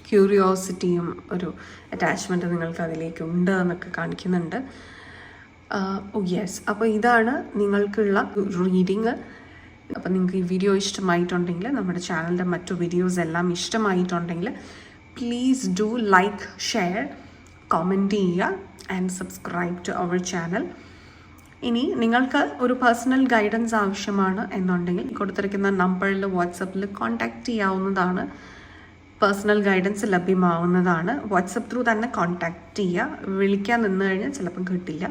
A: ക്യൂരിയോസിറ്റിയും ഒരു അറ്റാച്ച്മെൻറ്റ് നിങ്ങൾക്ക് അതിലേക്ക് ഉണ്ട് എന്നൊക്കെ കാണിക്കുന്നുണ്ട്. യെസ്, അപ്പോൾ ഇതാണ് നിങ്ങൾക്കുള്ള റീഡിങ്. അപ്പോൾ നിങ്ങൾക്ക് ഈ വീഡിയോ ഇഷ്ടമായിട്ടുണ്ടെങ്കിൽ, നമ്മുടെ ചാനലിൻ്റെ മറ്റു വീഡിയോസ് എല്ലാം ഇഷ്ടമായിട്ടുണ്ടെങ്കിൽ please do like, share, comment ചെയ്യുക and subscribe to our channel. ഇനി നിങ്ങൾക്ക് ഒരു പേഴ്സണൽ ഗൈഡൻസ് ആവശ്യമാണ് എന്നുണ്ടെങ്കിൽ കൊടുത്തിരിക്കുന്ന നമ്പറിൽ വാട്സപ്പിൽ കോൺടാക്റ്റ് ചെയ്യാവുന്നതാണ്. പേഴ്സണൽ ഗൈഡൻസ് ലഭ്യമാവുന്നതാണ്. വാട്സപ്പ് ത്രൂ തന്നെ കോൺടാക്റ്റ് ചെയ്യുക. വിളിക്കാൻ നിന്ന് കഴിഞ്ഞാൽ ചിലപ്പം കിട്ടില്ല.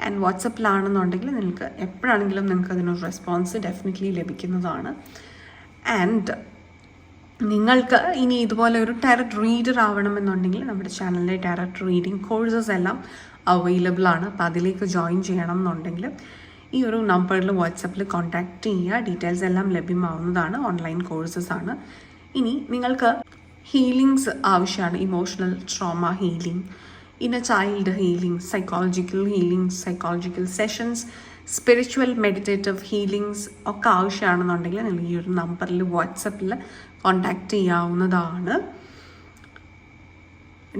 A: ആൻഡ് വാട്സപ്പിലാണെന്നുണ്ടെങ്കിൽ നിങ്ങൾക്ക് എപ്പോഴാണെങ്കിലും നിങ്ങൾക്ക് അതിനൊരു റെസ്പോൺസ് ഡെഫിനറ്റ്ലി ലഭിക്കുന്നതാണ്. ആൻഡ് നിങ്ങൾക്ക് ഇനി ഇതുപോലെ ഒരു ടാരറ്റ് റീഡർ ആവണമെന്നുണ്ടെങ്കിൽ നമ്മുടെ ചാനലിലെ ടാരറ്റ് റീഡിങ് കോഴ്സസ് എല്ലാം അവൈലബിൾ ആണ്. അപ്പോൾ അതിലേക്ക് ജോയിൻ ചെയ്യണം എന്നുണ്ടെങ്കിൽ ഈ ഒരു നമ്പറിൽ വാട്സപ്പിൽ കോൺടാക്റ്റ് ചെയ്യുക. ഡീറ്റെയിൽസ് എല്ലാം ലഭ്യമാവുന്നതാണ്. ഓൺലൈൻ കോഴ്സസ് ആണ്. ഇനി നിങ്ങൾക്ക് ഹീലിങ്സ് ആവശ്യമാണ്. Emotional trauma healing, inner child healing, psychological sessions, spiritual meditative healings ഒക്കെ ആവശ്യമാണെന്നുണ്ടെങ്കിൽ നിങ്ങൾ ഈ ഒരു നമ്പറിൽ വാട്സപ്പിൽ കോൺടാക്റ്റ് ചെയ്യാവുന്നതാണ്.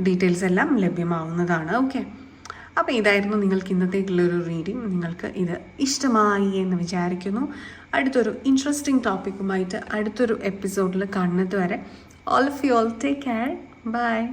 A: ഡീറ്റെയിൽസ് എല്ലാം ലഭ്യമാവുന്നതാണ്. ഓക്കെ, അപ്പോൾ ഇതായിരുന്നു നിങ്ങൾക്ക് ഇന്നത്തേക്കുള്ളൊരു റീഡിങ്. നിങ്ങൾക്ക് ഇത് ഇഷ്ടമായി എന്ന് വിചാരിക്കുന്നു. അടുത്തൊരു ഇൻട്രസ്റ്റിംഗ് ടോപ്പിക്കുമായിട്ട് അടുത്തൊരു എപ്പിസോഡിൽ കാണുന്നത് വരെ all of you all take care. Bye.